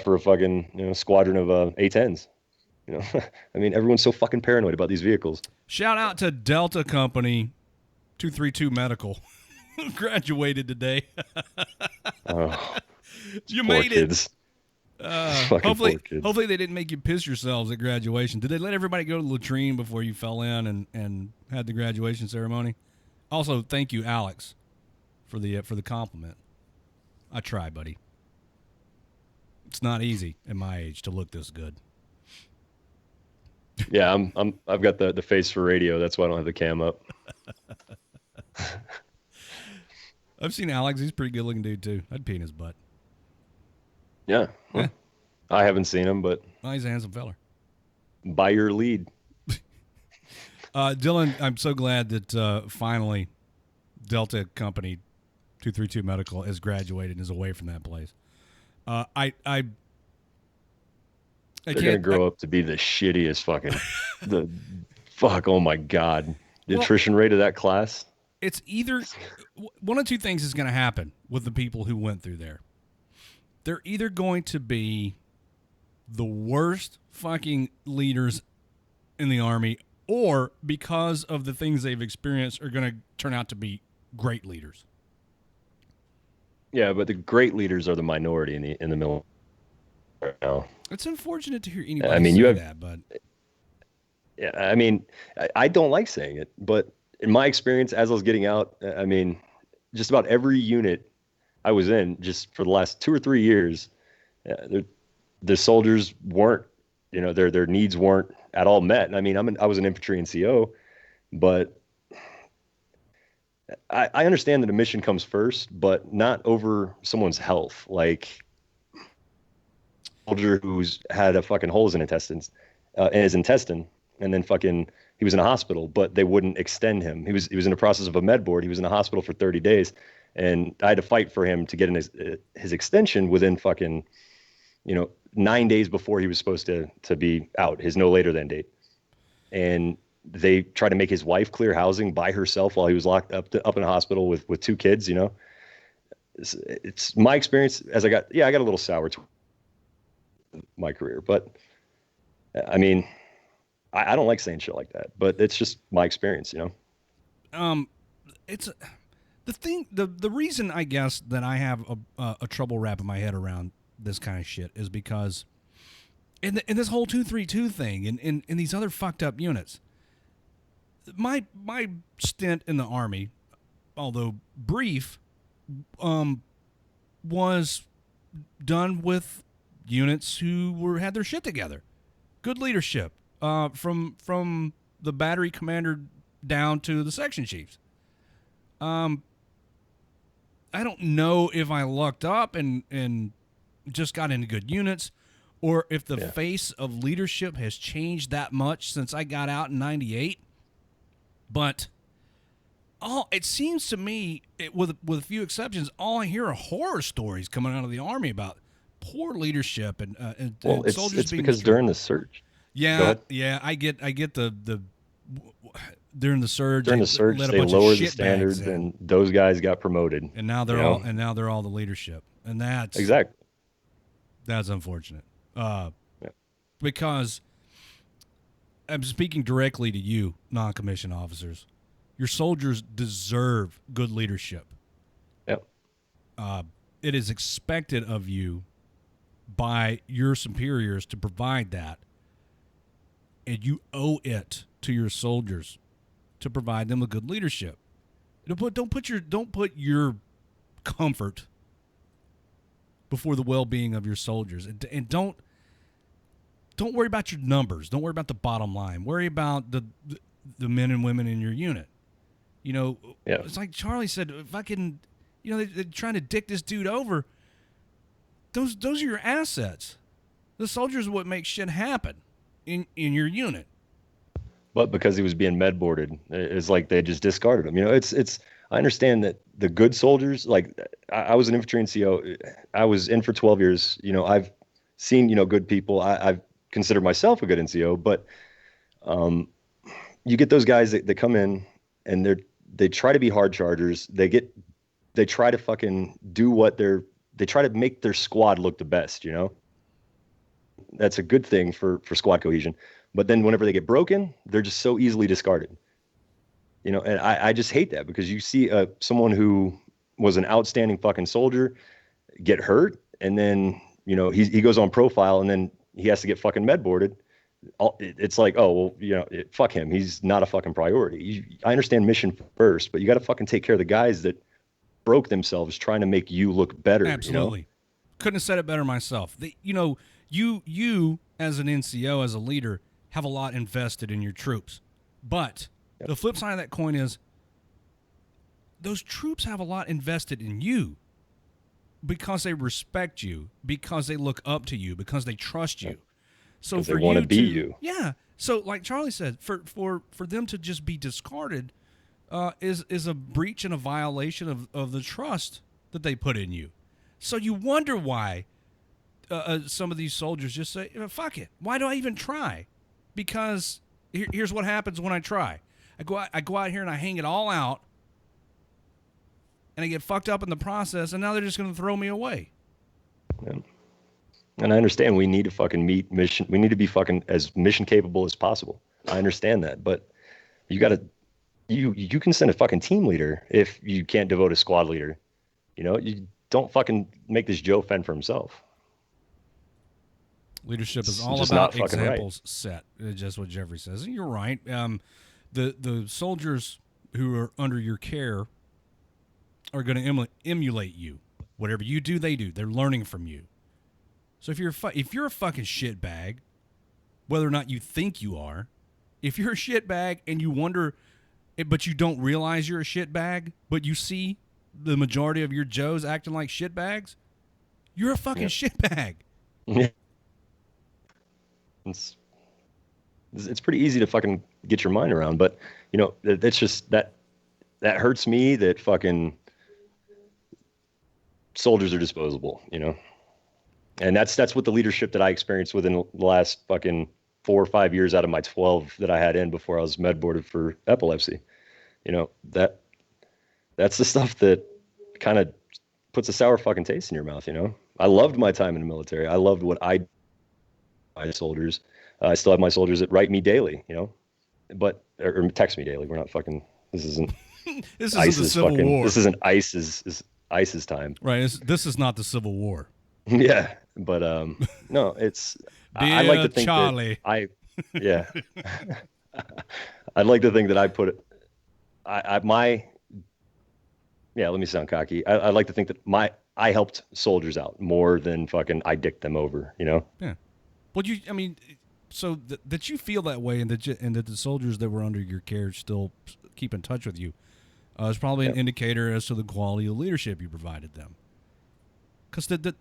for a fucking squadron of A10s. I mean, everyone's so fucking paranoid about these vehicles. Shout out to Delta Company 232 Medical. Graduated today. Oh, you made kids. it. Hopefully they didn't make you piss yourselves at graduation. Did they let everybody go to the latrine before you fell in and had the graduation ceremony? Also, thank you, Alex, for the compliment. I try, buddy. It's not easy at my age to look this good. Yeah, I've got the face for radio. That's why I don't have the cam up. I've seen Alex. He's a pretty good looking dude too. I'd pee in his butt. Yeah. Well, I haven't seen him, but he's a handsome feller. By your lead. Dylan, I'm so glad that finally Delta Company 232 Medical has graduated and is away from that place. They're gonna grow up to be the shittiest fucking oh my God. The attrition rate of that class. It's either one of two things is going to happen with the people who went through there. They're either going to be the worst fucking leaders in the Army or because of the things they've experienced are going to turn out to be great leaders. Yeah, but the great leaders are the minority in the military right now. It's unfortunate to hear anybody say that, but yeah, I mean, I don't like saying it, but in my experience, as I was getting out, I mean, just about every unit I was in, just for the last 2 or 3 years, the soldiers weren't, their needs weren't at all met. And I mean, I was an infantry NCO, but I understand that a mission comes first, but not over someone's health. Like, a soldier who's had a fucking holes in his intestine, and then fucking he was in a hospital, but they wouldn't extend him. He was in the process of a med board. He was in a hospital for 30 days, and I had to fight for him to get in his extension within fucking 9 days before he was supposed to be out, his no later than date. And they tried to make his wife clear housing by herself while he was locked up in a hospital with 2 kids. It's my experience as I got a little sour to my career, but I mean, I don't like saying shit like that, but it's just my experience. It's the thing. The reason I guess that I have a trouble wrapping my head around this kind of shit is because in this whole 232 thing and in these other fucked up units, my stint in the Army, although brief, was done with units who had their shit together, good leadership, from the battery commander down to the section chiefs. I don't know if I lucked up and just got into good units, or if the face of leadership has changed that much since I got out in '98. But it seems to me, with a few exceptions, all I hear are horror stories coming out of the Army about poor leadership and soldiers it's being because mistreated. during the surge. Yeah, I get the during the surge. During the surge, they lowered the standards, and those guys got promoted. And now they're all the leadership, and that's unfortunate. Because I'm speaking directly to you, non-commissioned officers. Your soldiers deserve good leadership. Yep. It is expected of you by your superiors to provide that, and you owe it to your soldiers to provide them with good leadership. Don't put your comfort before the well-being of your soldiers, and don't worry about your numbers. Don't worry about the bottom line. Worry about the men and women in your unit. It's like Charlie said. If I can, they're trying to dick this dude over. Those are your assets. The soldiers are what makes shit happen in your unit. But because he was being med boarded, it's like they just discarded him. It's. I understand that the good soldiers, like I was an infantry NCO. I was in for 12 years. I've seen good people. I've considered myself a good NCO, but you get those guys that come in and they try to be hard chargers. They try to fucking do they try to make their squad look the best. That's a good thing for squad cohesion. But then whenever they get broken, they're just so easily discarded. And I just hate that, because you see someone who was an outstanding fucking soldier get hurt, and then he goes on profile, and then he has to get fucking med boarded. It's like, oh well, fuck him. He's not a fucking priority. I understand mission first, but you got to fucking take care of the guys that broke themselves trying to make you look better. Absolutely. Couldn't have said it better myself. You as an NCO, as a leader, have a lot invested in your troops. But the flip side of that coin is those troops have a lot invested in you because they respect you, because they look up to you, because they trust you. So for they want to be you. Yeah. So like Charlie said, for them to just be discarded is a breach and a violation of the trust that they put in you. So you wonder why some of these soldiers just say, fuck it. Why do I even try? Because here's what happens when I try. I go out here and I hang it all out, and I get fucked up in the process, and now they're just going to throw me away. Yeah. And I understand we need to fucking meet mission. We need to be fucking as mission capable as possible. I understand that, but you got to you can send a fucking team leader if you can't devote a squad leader. You know, you don't fucking make this Joe fend for himself. Leadership is It's all just about not fucking right. examples set. It's just what Jeffrey says. And you're right. The soldiers who are under your care are going to emulate you. Whatever you do, they do. They're learning from you. So if you're a fucking shitbag, whether or not you think you are, if you're a shitbag and you wonder, but you don't realize you're a shitbag, but you see the majority of your Joes acting like shitbags, you're a fucking shitbag. Yeah. It's pretty easy to fucking get your mind around, but you know, it's just that hurts me that fucking soldiers are disposable, you know? And that's what the leadership that I experienced within the last fucking 4 or 5 years out of my 12 that I had in before I was med boarded for epilepsy. You know, that's the stuff that kind of puts a sour fucking taste in your mouth, you know? I loved my time in the military. I loved what my soldiers. I still have my soldiers that write me daily, you know, or text me daily. We're not fucking. This isn't. This isn't the Civil War. This isn't ISIS's time. Right. This is not the Civil War. Yeah, but no, it's. I like to think Charlie. that yeah. I'd like to think that I put it. Yeah. Let me sound cocky. I'd like to think that I helped soldiers out more than fucking I dicked them over. You know. Yeah. Well, so that you feel that way, and that the soldiers that were under your care still keep in touch with you, is probably an indicator as to the quality of leadership you provided them. Because the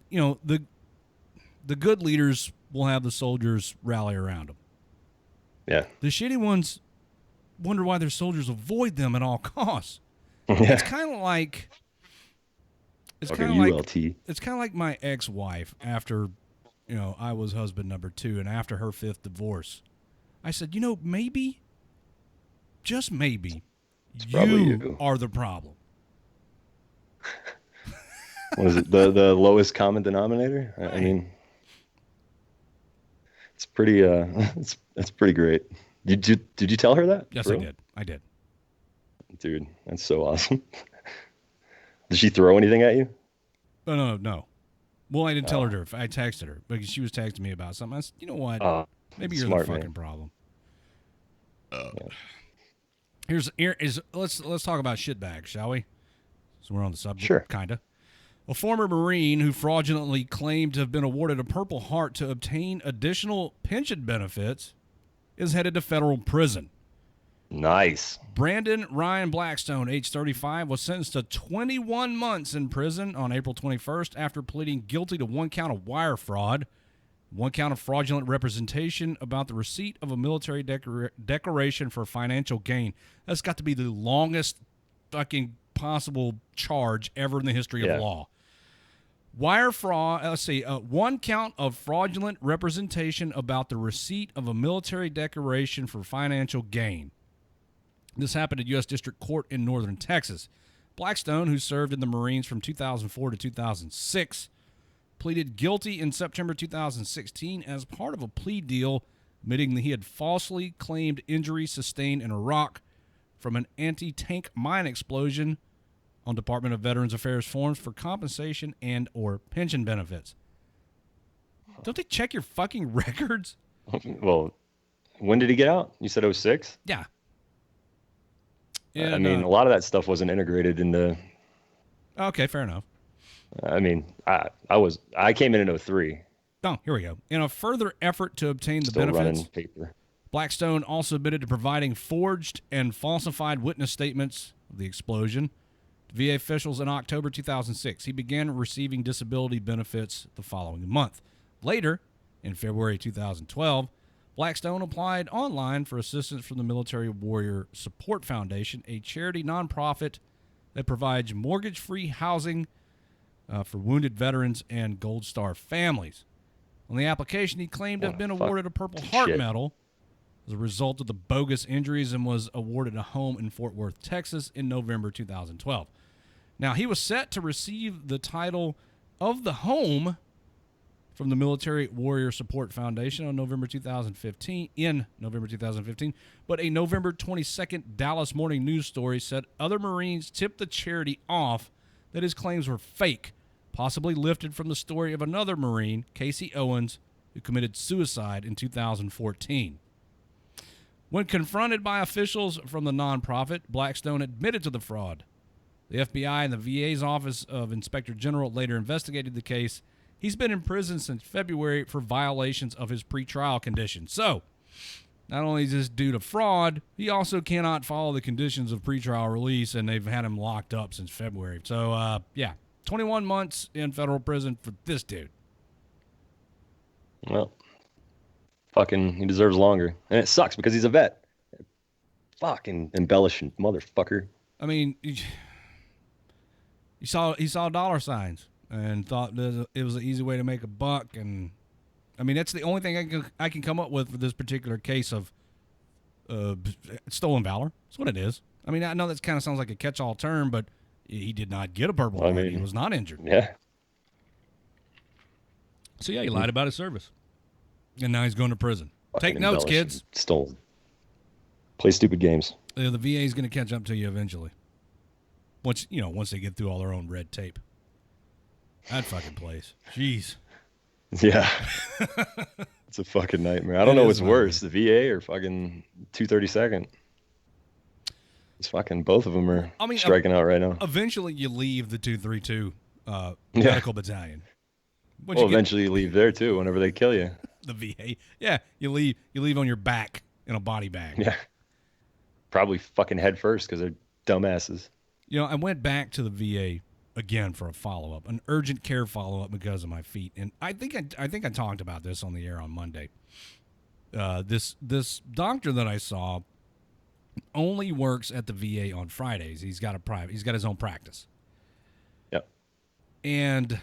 good leaders will have the soldiers rally around them. Yeah. The shitty ones wonder why their soldiers avoid them at all costs. Yeah. It's kind of like ULT. It's kind of like my ex-wife after. You know, I was husband number 2, and after her 5th divorce, I said, maybe, just maybe, you are the problem. What is it? The lowest common denominator? Right. I mean, it's pretty. It's pretty great. Did you tell her that? Yes, Really? I did. Dude, that's so awesome. Did she throw anything at you? No. Well, I didn't tell her. I texted her because she was texting me about something. I said, you know what? Maybe you're the fucking problem. Let's talk about shitbags, shall we? So we're on the subject, sure. Kinda. A former Marine who fraudulently claimed to have been awarded a Purple Heart to obtain additional pension benefits is headed to federal prison. Nice. Brandon Ryan Blackstone, age 35, was sentenced to 21 months in prison on April 21st after pleading guilty to 1 count of wire fraud, 1 count of fraudulent representation about the receipt of a military declaration for financial gain. That's got to be the longest fucking possible charge ever in the history of law. Wire fraud, 1 count of fraudulent representation about the receipt of a military declaration for financial gain. This happened at U.S. District Court in northern Texas. Blackstone, who served in the Marines from 2004 to 2006, pleaded guilty in September 2016 as part of a plea deal, admitting that he had falsely claimed injuries sustained in Iraq from an anti-tank mine explosion on Department of Veterans Affairs forms for compensation and or pension benefits. Don't they check your fucking records? Well, when did he get out? You said 06? Yeah. I mean, a lot of that stuff wasn't integrated into. Okay, fair enough. I mean, I came in 03. Oh, here we go. In a further effort to obtain the Still benefits, running paper. Blackstone also admitted to providing forged and falsified witness statements of the explosion to VA officials in October 2006. He began receiving disability benefits the following month. Later, in February 2012, Blackstone applied online for assistance from the Military Warrior Support Foundation, a charity nonprofit that provides mortgage-free housing for wounded veterans and Gold Star families. On the application, he claimed to have been awarded a Purple Heart Medal as a result of the bogus injuries and was awarded a home in Fort Worth, Texas in November 2012. Now, he was set to receive the title of the home from the Military Warrior Support Foundation in November 2015, but a November 22nd Dallas Morning News story said other Marines tipped the charity off that his claims were fake, possibly lifted from the story of another Marine, Casey Owens, who committed suicide in 2014. When confronted by officials from the nonprofit, Blackstone admitted to the fraud. The FBI and the VA's Office of Inspector General later investigated the case. He's been in prison since February for violations of his pretrial conditions. So, not only is this due to fraud, he also cannot follow the conditions of pretrial release, and they've had him locked up since February. So, 21 months in federal prison for this dude. Well, fucking, he deserves longer. And it sucks because he's a vet. Fucking embellishing motherfucker. I mean, he saw dollar signs and thought it was an easy way to make a buck. And, I mean, that's the only thing I can come up with for this particular case of stolen valor. That's what it is. I mean, I know that kind of sounds like a catch-all term, but he did not get a Purple Heart. He was not injured. Yeah. So, yeah, he lied about his service. And now he's going to prison. Take notes, kids. Stolen. Play stupid games. The VA is going to catch up to you eventually. Once they get through all their own red tape. That fucking place. Jeez. Yeah. It's a fucking nightmare. I don't know what's worse, the VA or fucking 232nd. It's fucking both of them are striking out right now. Eventually you leave the 232 medical battalion. Eventually you leave there too whenever they kill you. The VA. Yeah, you leave on your back in a body bag. Yeah. Probably fucking head first because they're dumbasses. I went back to the VA again for a follow-up, an urgent care follow-up because of my feet. And I think I talked about this on the air on Monday. This doctor that I saw only works at the VA on Fridays. He's got his own practice. Yep. And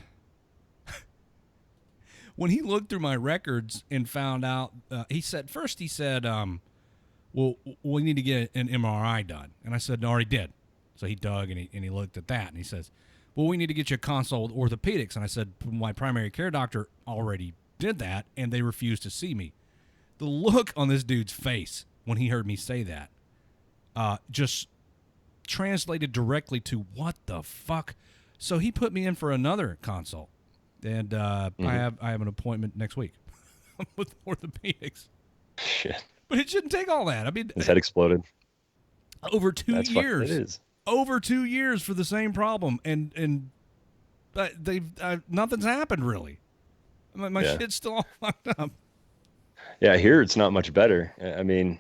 when he looked through my records and found out, he said, well, we need to get an MRI done. And I said, no, I already did. So he dug and he looked at that and he says, well, we need to get you a consult with orthopedics. And I said, my primary care doctor already did that and they refused to see me. The look on this dude's face when he heard me say that just translated directly to what the fuck. So he put me in for another consult. And I have an appointment next week with orthopedics. Shit. But it shouldn't take all that. I mean, his head exploded. Over 2 That's years. It is. Over 2 years for the same problem, and nothing's happened really. My shit's still all fucked up. Yeah, here it's not much better. I mean,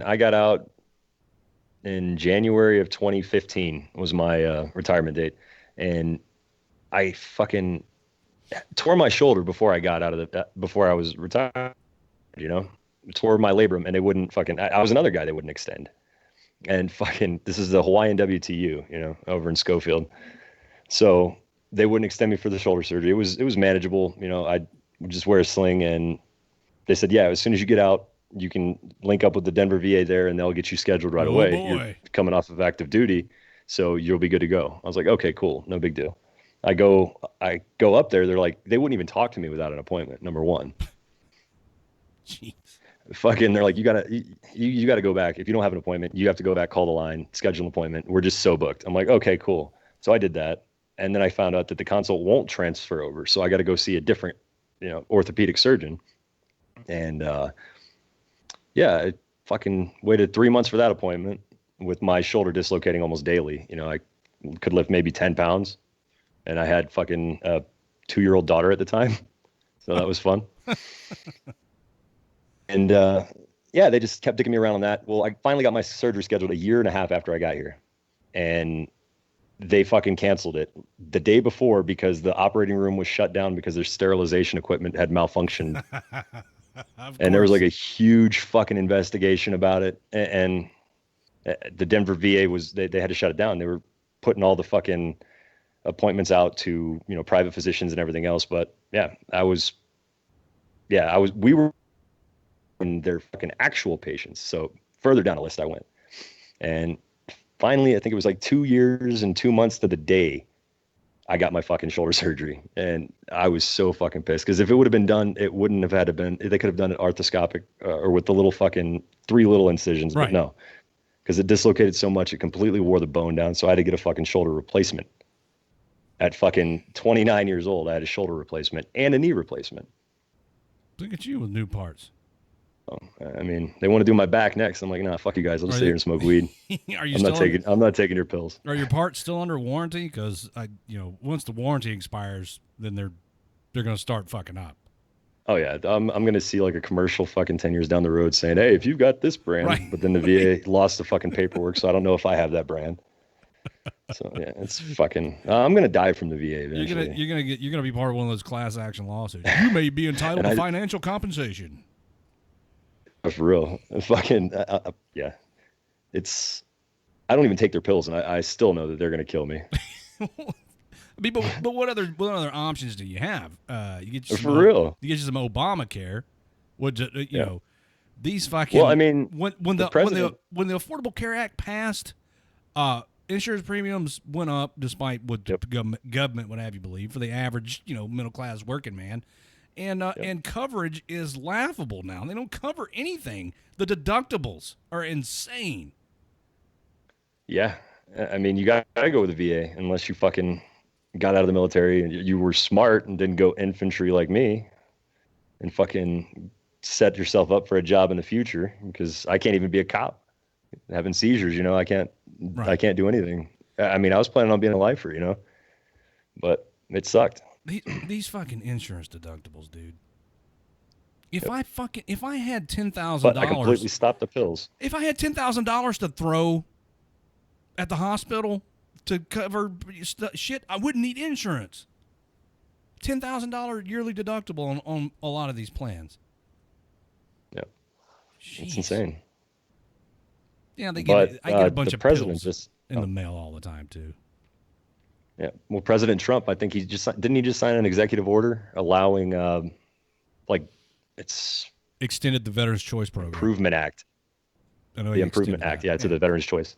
I got out in January of 2015 was my retirement date, and I fucking tore my shoulder before I got out of before I was retired. Tore my labrum, and they wouldn't fucking. I was another guy they wouldn't extend. And fucking, this is the Hawaiian WTU, over in Schofield. So they wouldn't extend me for the shoulder surgery. It was manageable. I'd just wear a sling, and they said, yeah, as soon as you get out, you can link up with the Denver VA there, and they'll get you scheduled right away. Boy. You're coming off of active duty, so you'll be good to go. I was like, okay, cool, no big deal. I go up there. They're like, they wouldn't even talk to me without an appointment. Number one. Jeez. Fucking, they're like, you gotta go back. If you don't have an appointment, you have to go back, call the line, schedule an appointment. We're just so booked. I'm like, okay, cool. So I did that. And then I found out that the consult won't transfer over. So I got to go see a different, orthopedic surgeon. And, I fucking waited 3 months for that appointment with my shoulder dislocating almost daily. I could lift maybe 10 pounds and I had fucking a 2-year-old daughter at the time. So that was fun. And, they just kept dicking me around on that. Well, I finally got my surgery scheduled 1.5 years after I got here. And they fucking canceled it the day before because the operating room was shut down because their sterilization equipment had malfunctioned. And there was like a huge fucking investigation about it. And the Denver VA they had to shut it down. They were putting all the fucking appointments out to, private physicians and everything else. But we were and their fucking actual patients. So further down the list I went. And finally, I think it was like 2 years and 2 months to the day, I got my fucking shoulder surgery, and I was so fucking pissed because if it would have been done, it wouldn't have had to been. They could have done it arthroscopic or with the little fucking 3 little incisions, Right. but no, because it dislocated so much, it completely wore the bone down. So I had to get a fucking shoulder replacement. At fucking 29 years old, I had a shoulder replacement and a knee replacement. Look at you with new parts. I mean, they want to do my back next. I'm like, nah, fuck you guys. I'll just sit here and smoke weed. Are you I'm not taking your pills. Are your parts still under warranty? Because once the warranty expires, then they're going to start fucking up. Oh yeah, I'm gonna see like a commercial fucking 10 years down the road saying, hey, if you've got this brand, Right. But then the VA lost the fucking paperwork, so I don't know if I have that brand. So yeah, it's fucking. I'm gonna die from the VA eventually. You're gonna be part of one of those class action lawsuits. You may be entitled to financial compensation. For real, fucking yeah. It's. I don't even take their pills, and I still know that they're gonna kill me. I mean, but what other options do you have? You get For real. You get you some Obamacare. Know these fucking. Well, I mean, when the Affordable Care Act passed, insurance premiums went up despite what the government would have you believe for the average middle class working man. And coverage is laughable now. They don't cover anything. The deductibles are insane. Yeah. I mean, you got to go with the VA unless you fucking got out of the military and you were smart and didn't go infantry like me and fucking set yourself up for a job in the future, because I can't even be a cop. Having seizures, I can't do anything. I mean, I was planning on being a lifer, but it sucked. These fucking insurance deductibles, dude. If I had $10,000, but I completely stopped the pills. If I had $10,000 to throw at the hospital to cover shit, I wouldn't need insurance. $10,000 yearly deductible on a lot of these plans. Yeah, Jeez. It's insane. Yeah, I get a bunch of pills in the mail all the time too. Yeah, well, President Trump, I think he just sign an executive order allowing, it's extended the Veterans Choice Program. Improvement Act. The Improvement Act, to the Veterans Choice.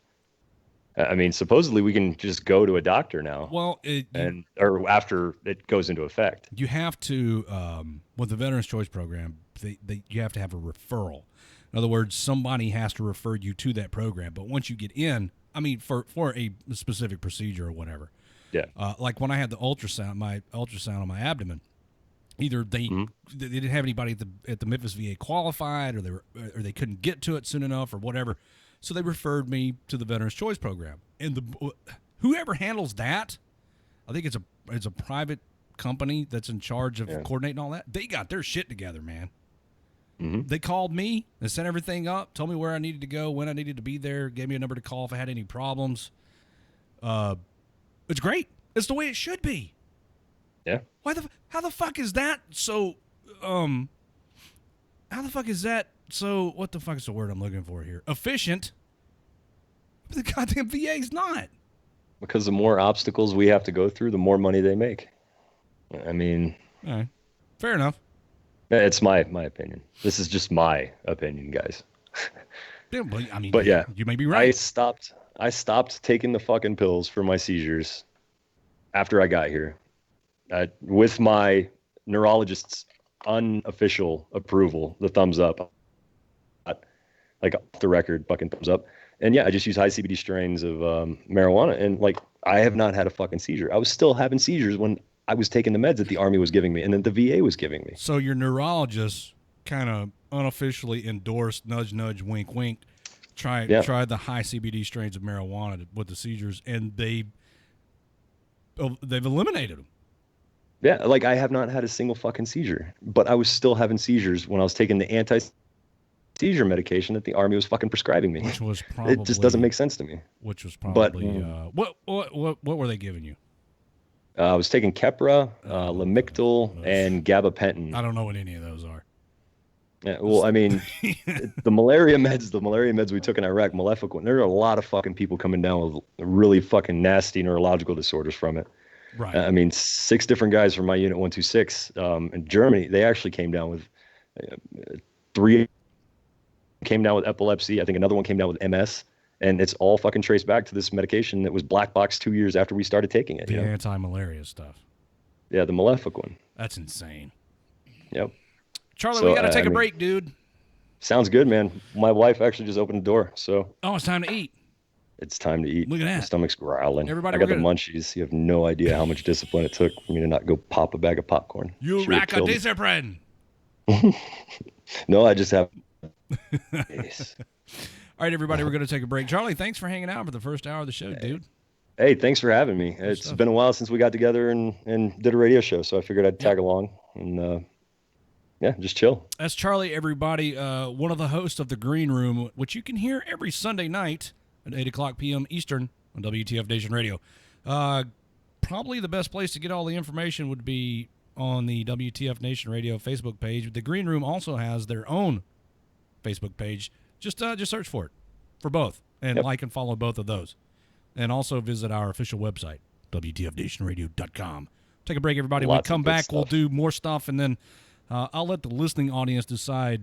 I mean, supposedly we can just go to a doctor now. Well, or after it goes into effect. You have to, with the Veterans Choice Program, you have to have a referral. In other words, somebody has to refer you to that program. But once you get in, I mean, for a specific procedure or whatever. Yeah. Like when I had the ultrasound on my abdomen, either they didn't have anybody at the Memphis VA qualified, or they couldn't get to it soon enough, or whatever. So they referred me to the Veterans Choice Program, and whoever handles that, I think it's a private company that's in charge of coordinating all that. They got their shit together, man. Mm-hmm. They called me and set everything up, told me where I needed to go, when I needed to be there, gave me a number to call if I had any problems. It's great. It's the way it should be. Yeah. How the fuck is that so? How the fuck is that so? What the fuck is the word I'm looking for here? Efficient. But the goddamn VA's not. Because the more obstacles we have to go through, the more money they make. I mean, all right, fair enough. It's my opinion. This is just my opinion, guys. Yeah, but yeah, you may be right. I stopped taking the fucking pills for my seizures after I got here, with my neurologist's unofficial approval, the thumbs up, like off the record, fucking thumbs up. And yeah, I just use high CBD strains of marijuana, and like I have not had a fucking seizure. I was still having seizures when I was taking the meds that the Army was giving me and that the VA was giving me. So your neurologist kind of unofficially endorsed, nudge, nudge, wink, wink, tried the high CBD strains of marijuana with the seizures, and they've eliminated them. Yeah, like I have not had a single fucking seizure, but I was still having seizures when I was taking the anti-seizure medication that the Army was fucking prescribing me. Which was probably, it just doesn't make sense to me. Which was probably what were they giving you? I was taking Keppra, Lamictal, and gabapentin. I don't know what any of those are. Yeah, well, I mean, the malaria meds we took in Iraq, Maleficant, there are a lot of fucking people coming down with really fucking nasty neurological disorders from it. Right. I mean, 6 different guys from my unit 126 in Germany, they actually came down with 3 came down with epilepsy. I think another one came down with MS. And it's all fucking traced back to this medication that was black box 2 years after we started taking it. The anti-malaria stuff. Yeah, the Malefic one. That's insane. Yep. Charlie, we got to take a break, dude. Sounds good, man. My wife actually just opened the door, so. Oh, it's time to eat. It's time to eat. Look at that. My stomach's growling. Everybody, I got the munchies. You have no idea how much discipline it took for me to not go pop a bag of popcorn. You rack a discipline. No, I just have. All right, everybody, we're going to take a break. Charlie, thanks for hanging out for the first hour of the show, dude. Hey, thanks for having me. It's been a while since we got together and did a radio show, so I figured I'd tag along and just chill. That's Charlie, everybody, one of the hosts of The Green Room, which you can hear every Sunday night at 8 o'clock p.m. Eastern on WTF Nation Radio. Probably the best place to get all the information would be on the WTF Nation Radio Facebook page. The Green Room also has their own Facebook page. Just search for it, for both, and like and follow both of those. And also visit our official website, WTFNationRadio.com. Take a break, everybody. When we come back, we'll do more stuff, and then I'll let the listening audience decide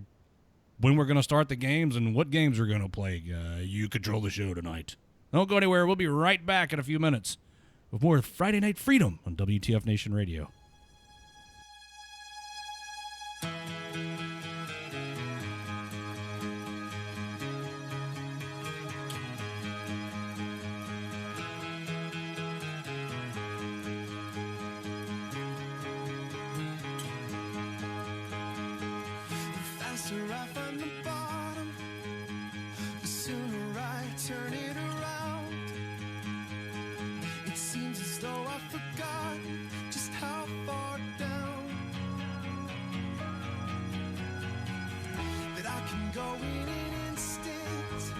when we're going to start the games and what games we're going to play. You control the show tonight. Don't go anywhere. We'll be right back in a few minutes with more Friday Night Freedom on WTF Nation Radio. Turn it around. It seems as though I've forgotten just how far down that I can go in an instant,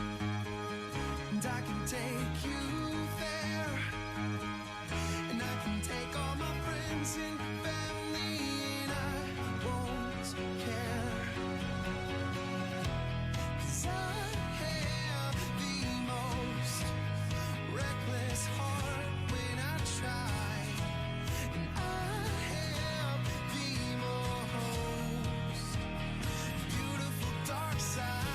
and I can take you there, and I can take all my friends and family, and I won't care, 'cause I have the most reckless heart when I try, and I have the most beautiful dark side.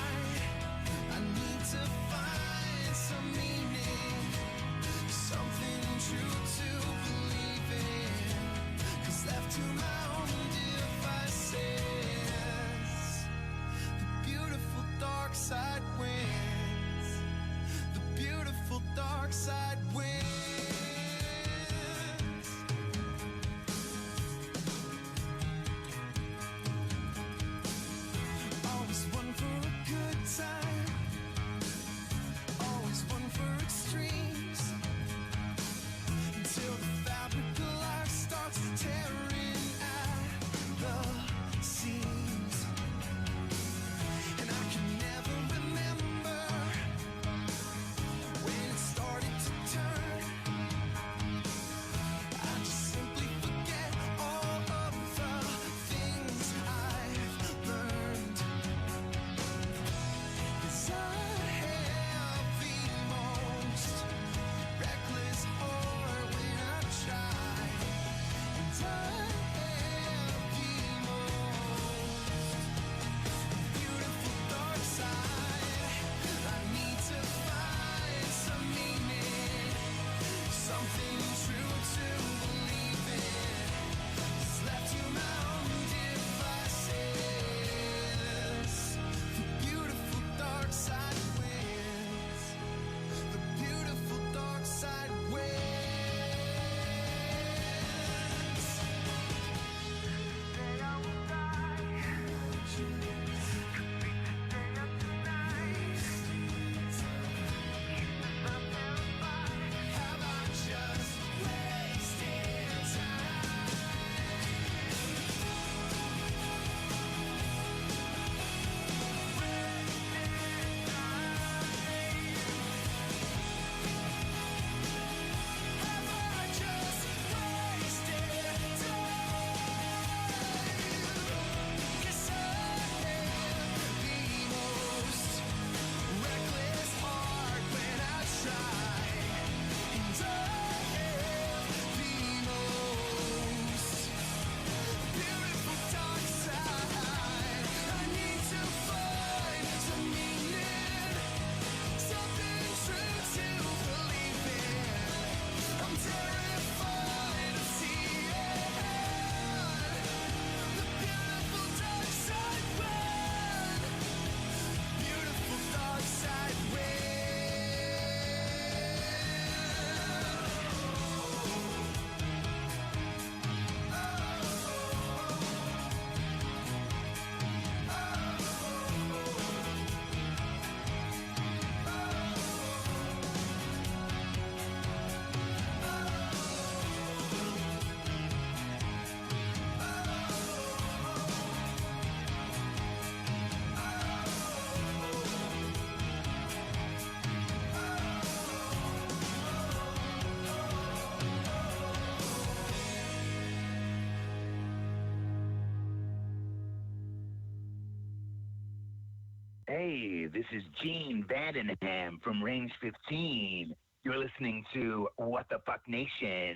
Hey, this is Gene Vandenham from Range 15. You're listening to What the Fuck Nation.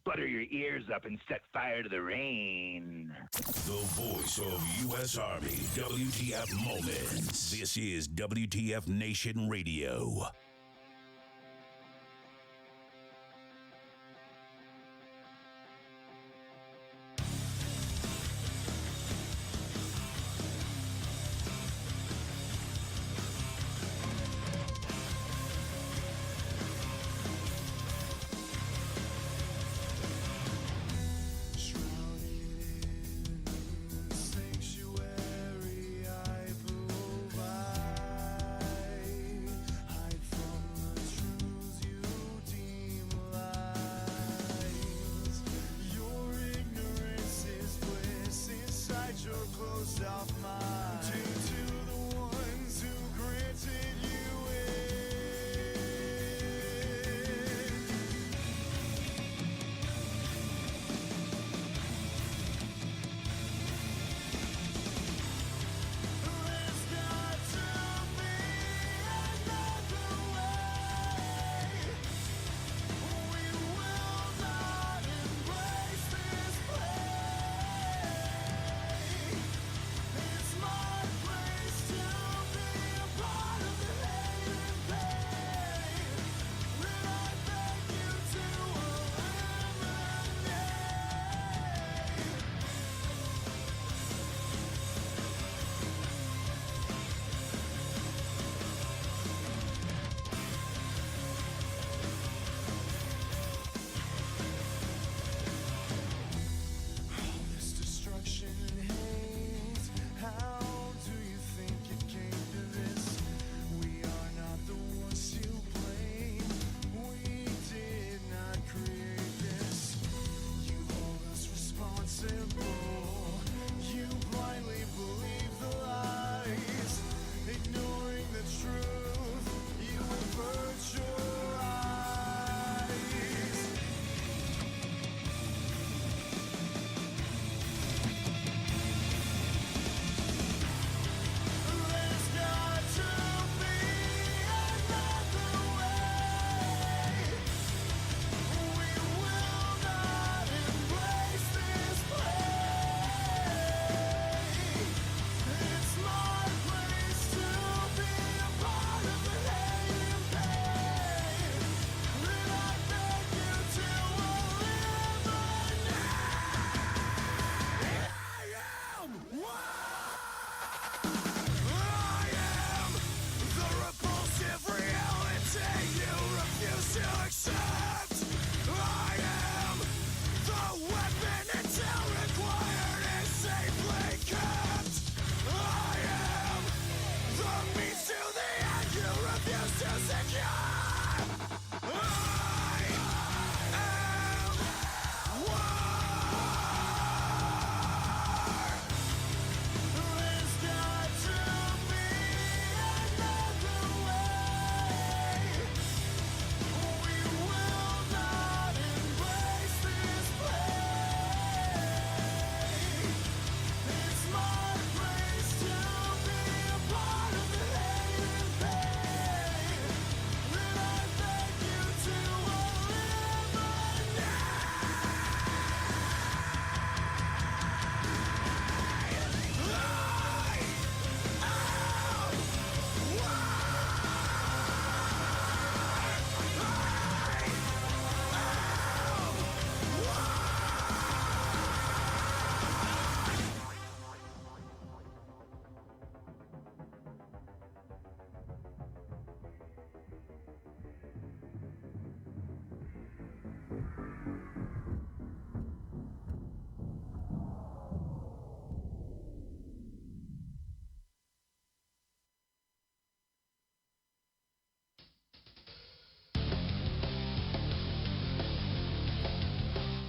Butter your ears up and set fire to the rain. The voice of U.S. Army, WTF Moments. This is WTF Nation Radio.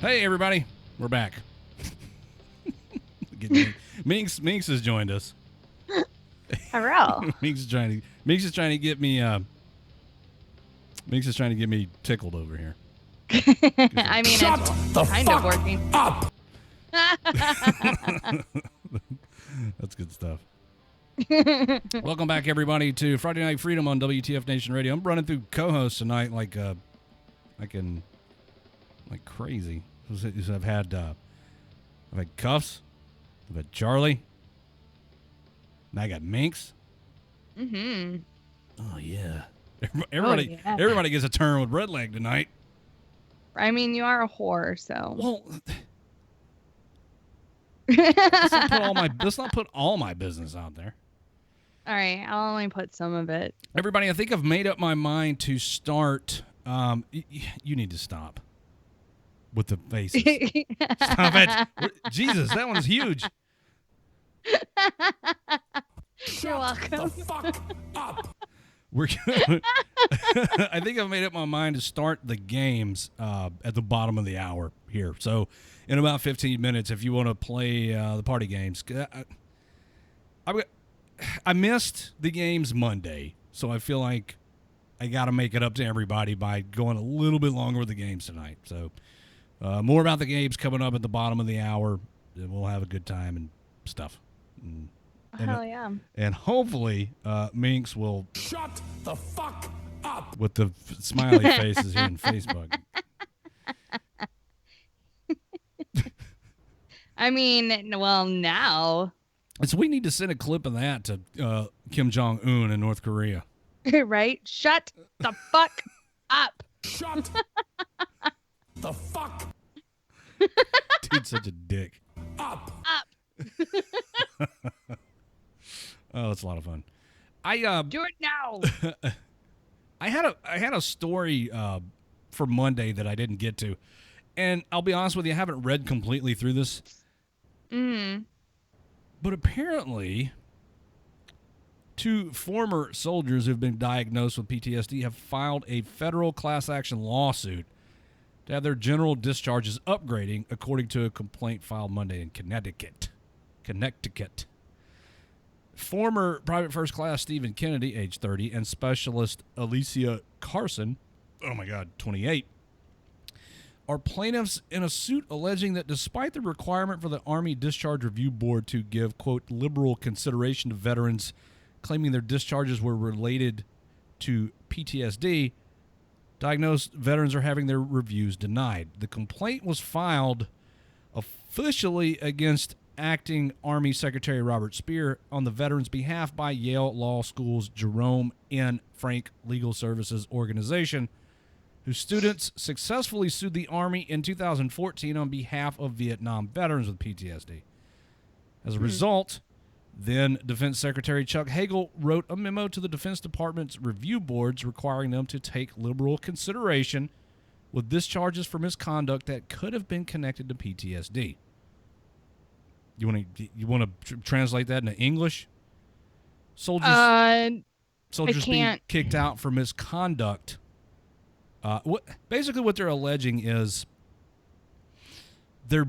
Hey, everybody. We're back. Minx has joined us. Hello. Minx is trying to get me Minx is trying to get me tickled over here. I mean, it's kind of working. That's good stuff. Welcome back, everybody, to Friday Night Freedom on WTF Nation Radio. I'm running through co-hosts tonight like crazy. I've had Cuffs, I've had Charlie, and I got Minx. Mm-hmm. Oh yeah, everybody gets a turn with Redleg tonight. I mean, you are a whore, so. Well, let's not put all my business out there. All right, I'll only put some of it. Everybody, I think I've made up my mind to start. You need to stop with the faces. Stop it. Jesus, that one's huge. You're welcome. The fuck up. We're gonna, I think I've made up my mind to start the games at the bottom of the hour here. So in about 15 minutes, if you want to play the party games. I missed the games Monday, so I feel like I got to make it up to everybody by going a little bit longer with the games tonight. So more about the games coming up at the bottom of the hour. And we'll have a good time and stuff. Hell yeah. And hopefully Minx will Shut the fuck up. with the smiley faces here on Facebook. I mean, well, now. So we need to send a clip of that to Kim Jong-un in North Korea. Right? Shut the fuck up. Shut the fuck Dude's such a dick. up. Oh, it's a lot of fun. Do it now. I had a story for Monday that I didn't get to, and I'll be honest with you, I haven't read completely through this. But apparently, 2 former soldiers who've been diagnosed with PTSD have filed a federal class action lawsuit to have their general discharges upgrading, according to a complaint filed Monday in Connecticut. Former Private First Class Stephen Kennedy, age 30, and Specialist Alicia Carson, 28, are plaintiffs in a suit alleging that despite the requirement for the Army Discharge Review Board to give, quote, liberal consideration to veterans claiming their discharges were related to PTSD, diagnosed veterans are having their reviews denied. The complaint was filed officially against Acting Army Secretary Robert Speer on the veterans' behalf by Yale Law School's Jerome N. Frank Legal Services Organization, whose students successfully sued the Army in 2014 on behalf of Vietnam veterans with PTSD. As a result, then Defense Secretary Chuck Hagel wrote a memo to the Defense Department's review boards requiring them to take liberal consideration with discharges for misconduct that could have been connected to PTSD. You want to translate that into English? Soldiers being kicked out for misconduct. Basically what they're alleging is their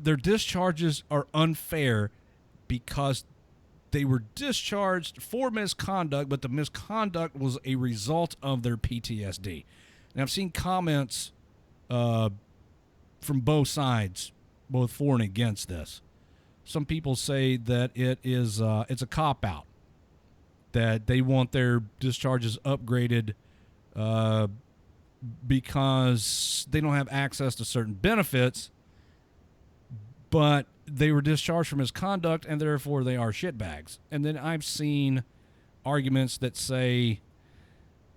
discharges are unfair because they were discharged for misconduct, but the misconduct was a result of their PTSD. And I've seen comments from both sides, both for and against this. Some people say that it's a cop-out, that they want their discharges upgraded because they don't have access to certain benefits, but they were discharged for misconduct, and therefore they are shitbags. And then I've seen arguments that say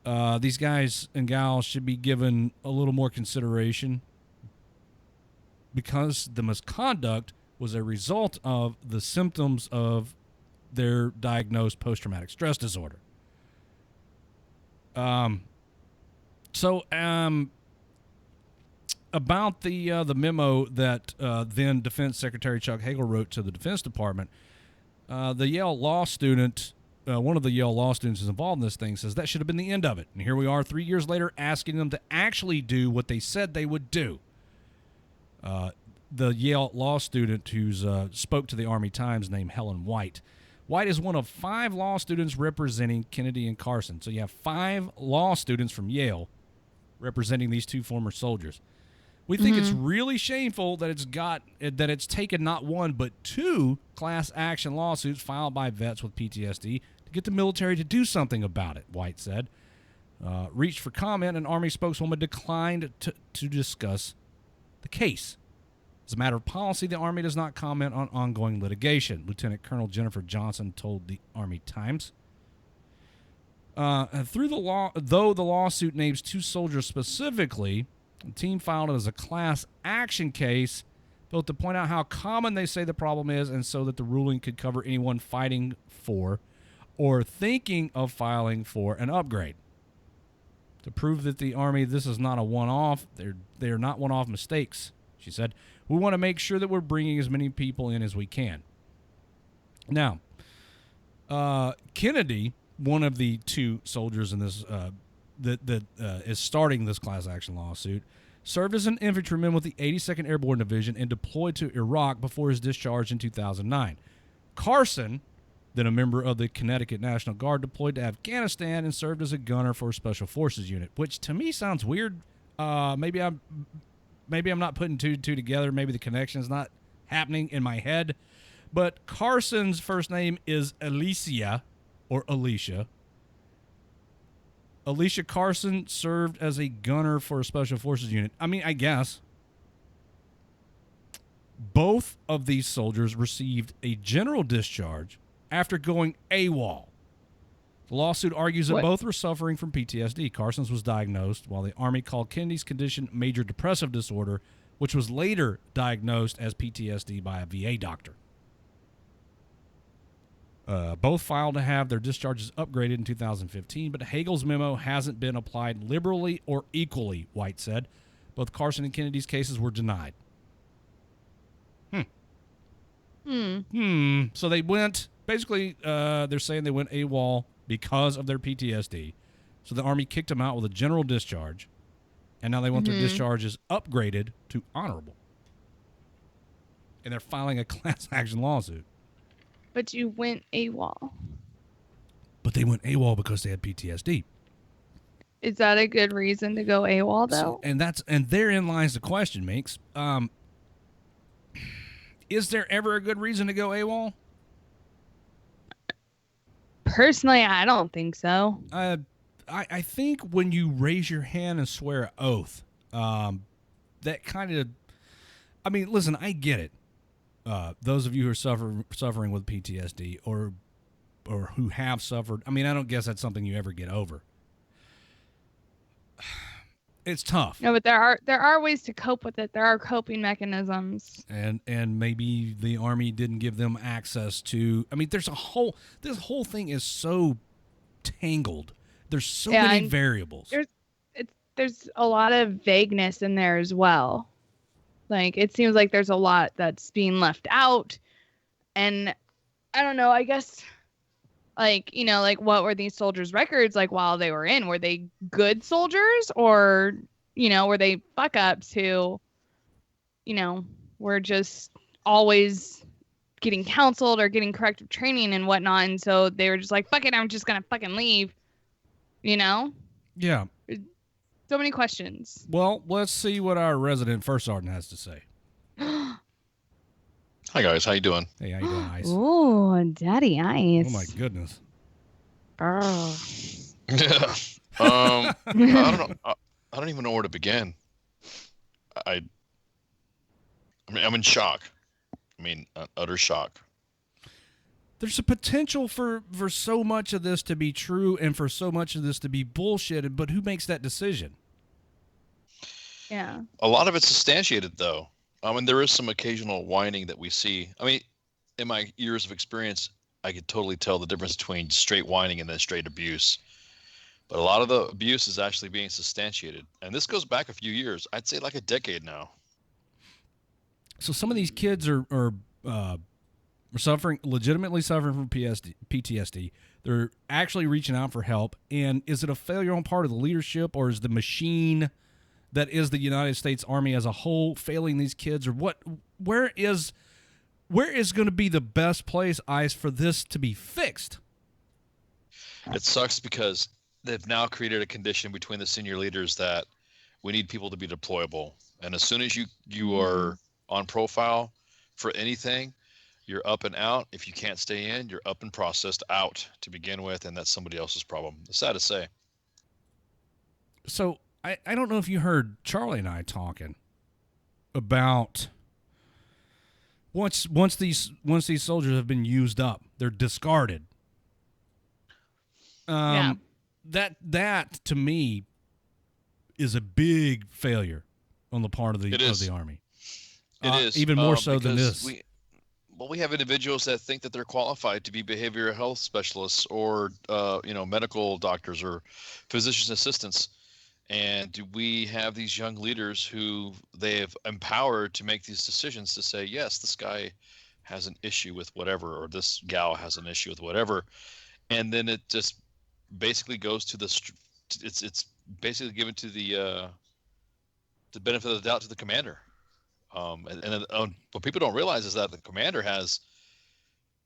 these guys and gals should be given a little more consideration because the misconduct was a result of the symptoms of their diagnosed post-traumatic stress disorder. About the memo that then Defense Secretary Chuck Hagel wrote to the Defense Department, the Yale law student, one of the Yale law students who's involved in this thing, says that should have been the end of it. And here we are 3 years later asking them to actually do what they said they would do. The Yale law student who's spoke to the Army Times named Helen White. White is one of 5 law students representing Kennedy and Carson. So you have 5 law students from Yale representing these 2 former soldiers. We think it's really shameful that it's taken not one but 2 class action lawsuits filed by vets with PTSD to get the military to do something about it, White said. Reached for comment, an Army spokeswoman declined to discuss the case. As a matter of policy, the Army does not comment on ongoing litigation, Lieutenant Colonel Jennifer Johnson told the Army Times. Though the lawsuit names 2 soldiers specifically, the team filed it as a class action case, both to point out how common they say the problem is and so that the ruling could cover anyone fighting for or thinking of filing for an upgrade. To prove that the Army, this is not a one-off, they're not one-off mistakes, she said. We want to make sure that we're bringing as many people in as we can. Now, Kennedy, one of the 2 soldiers in this that is starting this class action lawsuit, served as an infantryman with the 82nd Airborne Division and deployed to Iraq before his discharge in 2009. Carson, then a member of the Connecticut National Guard, deployed to Afghanistan and served as a gunner for a Special Forces unit, which to me sounds weird. Maybe I'm not putting 2 together. Maybe the connection is not happening in my head. But Carson's first name is Alicia. Alicia Carson served as a gunner for a Special Forces unit. I mean, I guess. Both of these soldiers received a general discharge after going AWOL. The lawsuit argues that both were suffering from PTSD. Carson's was diagnosed, while the Army called Kennedy's condition major depressive disorder, which was later diagnosed as PTSD by a VA doctor. Both filed to have their discharges upgraded in 2015, but Hagel's memo hasn't been applied liberally or equally, White said. Both Carson and Kennedy's cases were denied. So they went, basically, they're saying they went AWOL because of their PTSD. So the Army kicked them out with a general discharge, and now they want their discharges upgraded to honorable. And they're filing a class action lawsuit. But you went AWOL. But they went AWOL because they had PTSD. Is that a good reason to go AWOL, though? So, and therein lies the question, Meeks. Is there ever a good reason to go AWOL? Personally, I don't think so. I think when you raise your hand and swear an oath, that kind of, I mean, listen, I get it. Those of you who are suffering with PTSD or who have suffered, I mean, I don't guess that's something you ever get over. It's tough. No, but there are ways to cope with it. There are coping mechanisms. And maybe the Army didn't give them access to, I mean, this whole thing is so tangled. There's so many variables. There's a lot of vagueness in there as well. Like, it seems like there's a lot that's being left out. And I don't know, I guess, like, you know, like, what were these soldiers' records like while they were in? Were they good soldiers, or, you know, were they fuck ups who, you know, were just always getting counseled or getting corrective training and whatnot, and so they were just like, fuck it, I'm just gonna fucking leave, you know? Yeah. So many questions. Well, let's see what our resident first sergeant has to say. Hi guys, how you doing? Hey, how you doing, Ice? Oh, Daddy Ice. Oh my goodness. Yeah. I don't know. I don't even know where to begin. I mean, I'm in shock. I mean, utter shock. There's a potential for so much of this to be true and for so much of this to be bullshit, but who makes that decision? Yeah. A lot of it's substantiated, though. And there is some occasional whining that we see. I mean, in my years of experience, I could totally tell the difference between straight whining and then straight abuse. But a lot of the abuse is actually being substantiated. And this goes back a few years. I'd say like a decade now. So some of these kids are legitimately suffering from PTSD. They're actually reaching out for help. And is it a failure on part of the leadership, or is the machine that is the United States Army as a whole failing these kids, or what? Where is going to be the best place, Ice, for this to be fixed? It sucks because they've now created a condition between the senior leaders that We need people to be deployable. And as soon as you are on profile for anything, you're up and out. If you can't stay in, you're up and processed out to begin with, and that's somebody else's problem. It's sad to say. So I don't know if you heard Charlie and I talking about once these soldiers have been used up, they're discarded. Yeah. That to me is a big failure on the part of the Army. It is even more so than this. We have individuals that think that they're qualified to be behavioral health specialists or medical doctors or physician assistants. And we have these young leaders who they have empowered to make these decisions to say, yes, this guy has an issue with whatever, or this gal has an issue with whatever. And then it just basically goes to it's basically given to the benefit of the doubt to the commander. What people don't realize is that the commander has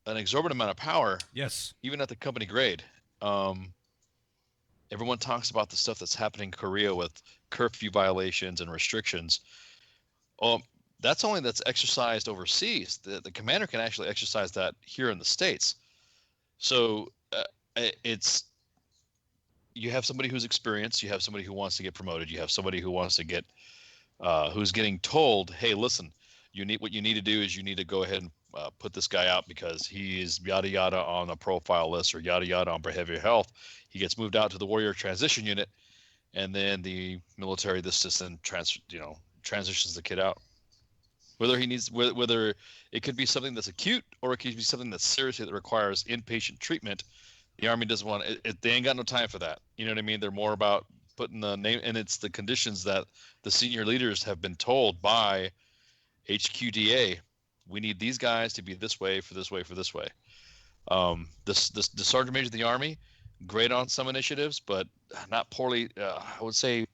an exorbitant amount of power. Yes. Even at the company grade. Everyone talks about the stuff that's happening in Korea with curfew violations and restrictions. That's exercised overseas. The commander can actually exercise that here in the States. So you have somebody who's experienced, you have somebody who wants to get promoted, you have somebody who wants to get who's getting told, hey, listen, what you need to do is you need to go ahead and put this guy out because he is yada yada on a profile list or yada yada on behavioral health. He gets moved out to the warrior transition unit, and then the military assistant transitions the kid out. Whether it could be something that's acute or it could be something that's serious that requires inpatient treatment. The Army doesn't want it. They ain't got no time for that. You know what I mean? They're more about putting the name, and it's the conditions that the senior leaders have been told by HQDA. We need these guys to be this way for this way for this way. The Sergeant Major of the Army, great on some initiatives, but not poorly. I would say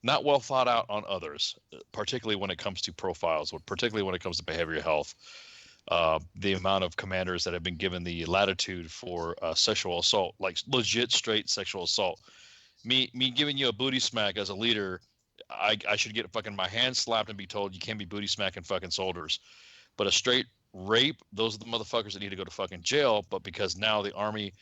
not well thought out on others, particularly when it comes to profiles, or particularly when it comes to behavioral health. The amount of commanders that have been given the latitude for sexual assault, like legit straight sexual assault. Me giving you a booty smack as a leader, I should get fucking my hand slapped and be told you can't be booty smacking fucking soldiers. But a straight rape, those are the motherfuckers that need to go to fucking jail. But because now the Army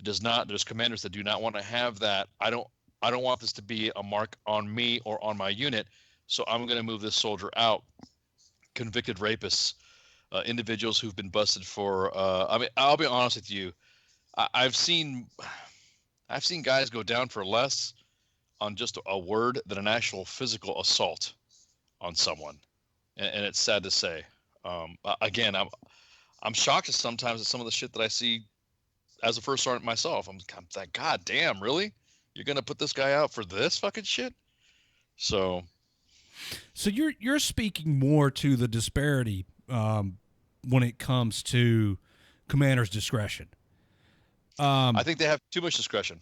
does not, there's commanders that do not want to have that. I don't want this to be a mark on me or on my unit. So I'm going to move this soldier out. Convicted rapists, individuals who've been busted for. I'll be honest with you. I've seen guys go down for less on just a word than an actual physical assault on someone, and it's sad to say. Again, I'm shocked sometimes at some of the shit that I see as a first sergeant myself. I'm like, God damn, really? You're gonna put this guy out for this fucking shit? So you're speaking more to the disparity when it comes to commander's discretion. I think they have too much discretion.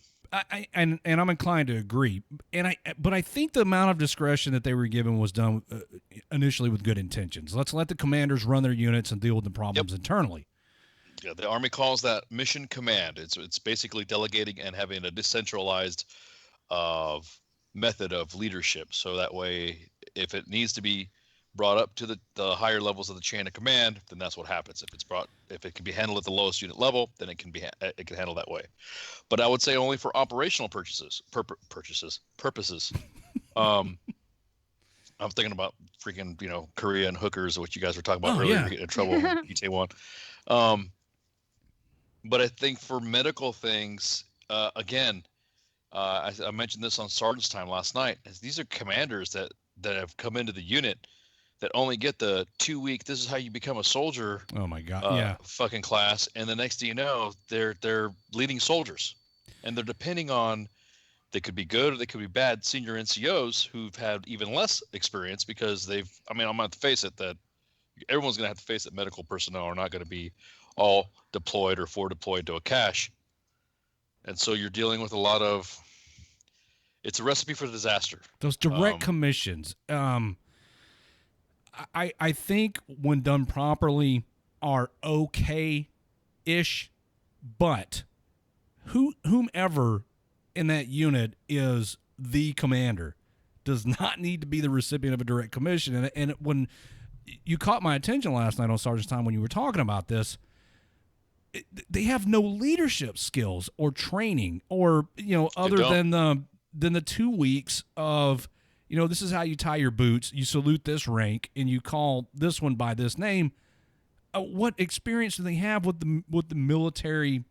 And I'm inclined to agree. But I think the amount of discretion that they were given was done initially with good intentions. Let's let the commanders run their units and deal with the problems internally. Yeah, the Army calls that mission command. It's basically delegating and having a decentralized method of leadership. So that way, if it needs to be brought up to the higher levels of the chain of command, then that's what happens. If it can be handled at the lowest unit level, then it can handle that way. But I would say only for operational purposes. I'm thinking about freaking Korea and hookers, what you guys were talking about earlier. Getting in trouble with EJ1. But I think for medical things, again, I mentioned this on Sergeant's Time last night. These are commanders that have come into the unit that only get the 2-week, this is how you become a soldier. Oh my God. Fucking class. And the next thing you know, they're leading soldiers, and they're depending on, they could be good or they could be bad senior NCOs who've had even less experience because I'm going to have to face it that everyone's going to have to face that medical personnel are not going to be all deployed or forward deployed to a cache. And so you're dealing with it's a recipe for disaster. Those direct commissions, I think when done properly are okay-ish, but whomever in that unit is the commander does not need to be the recipient of a direct commission. And when you caught my attention last night on Sergeant's Time when you were talking about this, they have no leadership skills or training or, other than the 2 weeks of, this is how you tie your boots. You salute this rank and you call this one by this name. What experience do they have with the military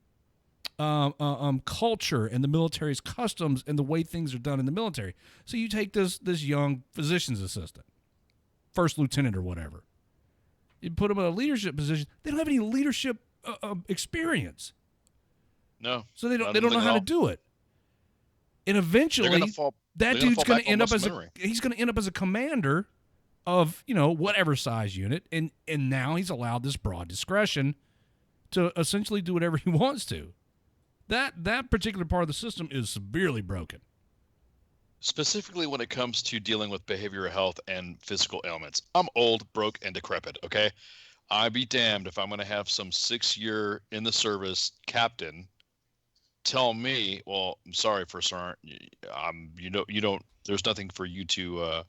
culture and the military's customs and the way things are done in the military? So you take this young physician's assistant, first lieutenant or whatever, you put them in a leadership position. They don't have any leadership experience. No. So they don't know how to do it. And eventually, that dude's going to end up he's going to end up as a commander of, whatever size unit, and now he's allowed this broad discretion to essentially do whatever he wants to. That particular part of the system is severely broken. Specifically when it comes to dealing with behavioral health and physical ailments. I'm old, broke, and decrepit, okay? I'd be damned if I'm going to have some 6-year in the service captain tell me, well, I'm sorry, First Sergeant, you don't, there's nothing for you to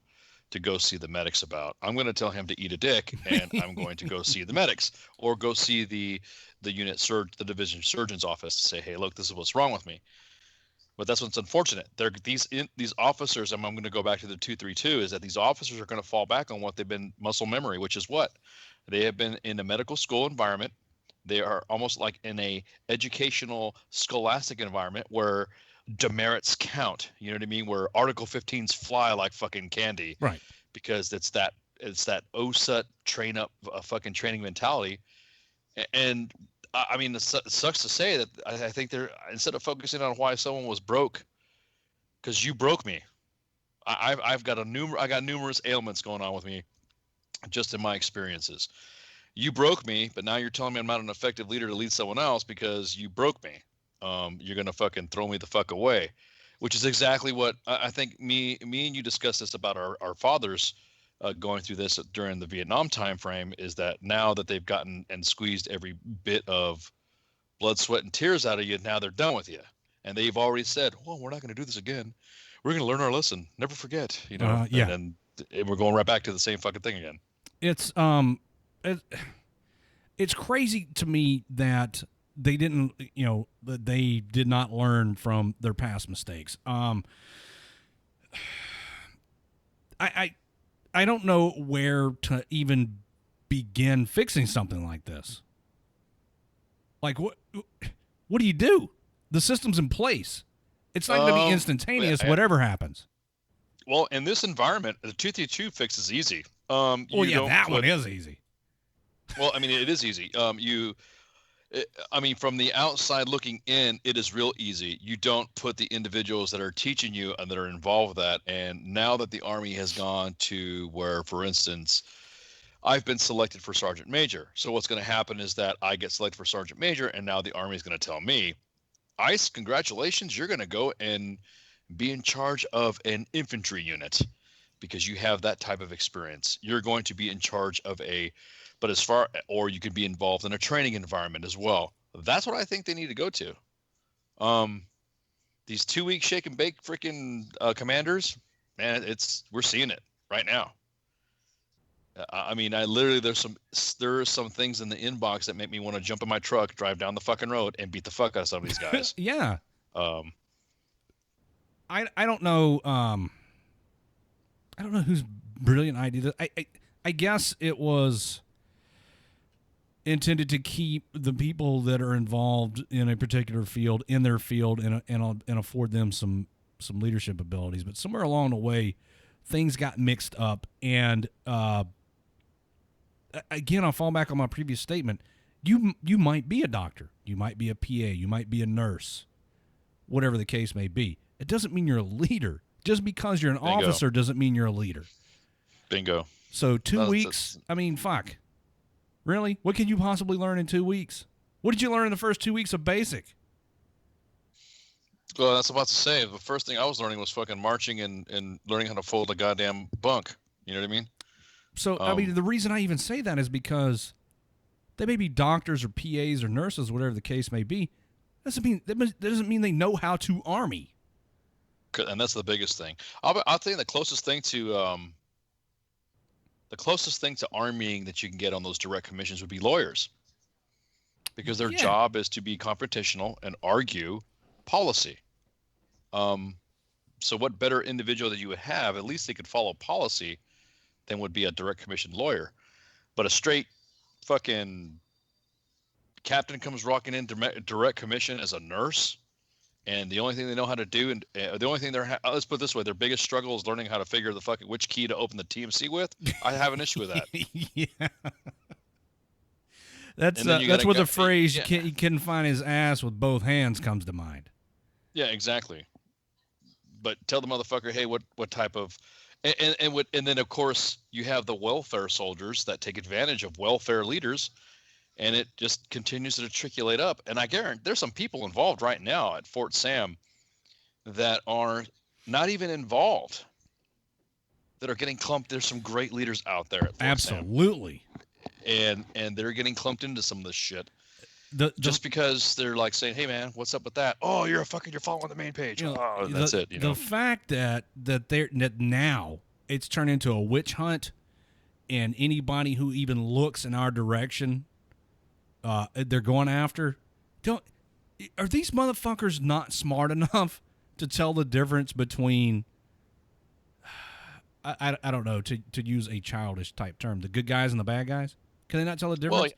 go see the medics about. I'm going to tell him to eat a dick, and I'm going to go see the medics, or go see the the division surgeon's office to say, hey, look, this is what's wrong with me. But that's what's unfortunate. These officers, and I'm going to go back to the 232, is that these officers are going to fall back on what they've been muscle memory, which is what they have been in a medical school environment. They are almost like in a educational scholastic environment where demerits count. You know what I mean? Where Article 15s fly like fucking candy. Right. Because it's that OSUT train up fucking training mentality. And I mean, it sucks to say that I think they're, instead of focusing on why someone was broke, because you broke me. I got numerous ailments going on with me, just in my experiences. You broke me, but now you're telling me I'm not an effective leader to lead someone else because you broke me. You're gonna fucking throw me the fuck away, which is exactly what I think. Me and you discussed this about our fathers going through this during the Vietnam time frame, is that now that they've gotten and squeezed every bit of blood, sweat, and tears out of you, now they're done with you. And they've already said, well, we're not going to do this again. We're going to learn our lesson. Never forget, Yeah. And we're going right back to the same fucking thing again. It's crazy to me that they didn't, that they did not learn from their past mistakes. I don't know where to even begin fixing something like this. Like, what do you do? The system's in place. It's not going to be instantaneous, whatever happens. Well, in this environment, the 232 fix is easy. One is easy. Well, I mean, it is easy. From the outside looking in, it is real easy. You don't put the individuals that are teaching you and that are involved with that. And now that the Army has gone to where, for instance, I've been selected for Sergeant Major. So what's going to happen is that I get selected for Sergeant Major, and now the Army is going to tell me, ICE, congratulations, you're going to go and be in charge of an infantry unit because you have that type of experience. You're going to be in charge of or you could be involved in a training environment as well. That's what I think they need to go to. These 2-week shake and bake freaking commanders, man, we're seeing it right now. There are some things in the inbox that make me want to jump in my truck, drive down the fucking road, and beat the fuck out of some of these guys. Yeah. I don't know. I don't know whose brilliant idea. I guess it was intended to keep the people that are involved in a particular field in their field and afford them some leadership abilities. But somewhere along the way, things got mixed up. And again, I'll fall back on my previous statement. You might be a doctor. You might be a PA. You might be a nurse. Whatever the case may be. It doesn't mean you're a leader. Just because you're an officer doesn't mean you're a leader. Bingo. So 2 weeks, fuck. Really? What can you possibly learn in 2 weeks? What did you learn in the first 2 weeks of basic? Well, that's about to say. The first thing I was learning was fucking marching and learning how to fold a goddamn bunk. You know what I mean? So, the reason I even say that is because they may be doctors or PAs or nurses, whatever the case may be. That doesn't mean they know how to army. And that's the biggest thing. I'll tell you the closest thing to armying that you can get on those direct commissions would be lawyers, because their job is to be confrontational and argue policy. So what better individual that you would have, at least they could follow policy, than would be a direct commission lawyer. But a straight fucking captain comes rocking in direct commission as a nurse, and the only thing they know how to do, and the only thing let's put it this way, their biggest struggle is learning how to figure the fucking which key to open the TMC with. I have an issue with that. Yeah. That's where the phrase "he couldn't find his ass with both hands" comes to mind. Yeah, exactly. But tell the motherfucker, hey, what type of, and then of course you have the welfare soldiers that take advantage of welfare leaders, and it just continues to matriculate up. And I guarantee there's some people involved right now at Fort Sam that are not even involved, that are getting clumped. There's some great leaders out there at Fort Absolutely. Sam. And they're getting clumped into some of this shit. Just because they're like saying, "Hey man, what's up with that?" "Oh, you're following the main page." That's it. The fact that now it's turned into a witch hunt, and anybody who even looks in our direction, they're going after. Are these motherfuckers not smart enough to tell the difference between? I don't know, to use a childish type term, the good guys and the bad guys. Can they not tell the difference?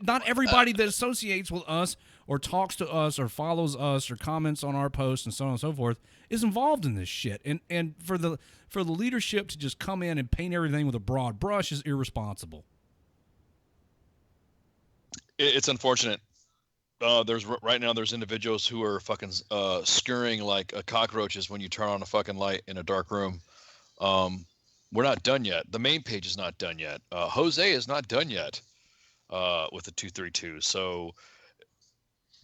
Not everybody that associates with us or talks to us or follows us or comments on our posts and so on and so forth is involved in this shit. And for the leadership to just come in and paint everything with a broad brush is irresponsible. It's unfortunate. Right now there's individuals who are fucking scurrying like cockroaches when you turn on a fucking light in a dark room. We're not done yet. The main page is not done yet. Jose is not done yet with the 232. So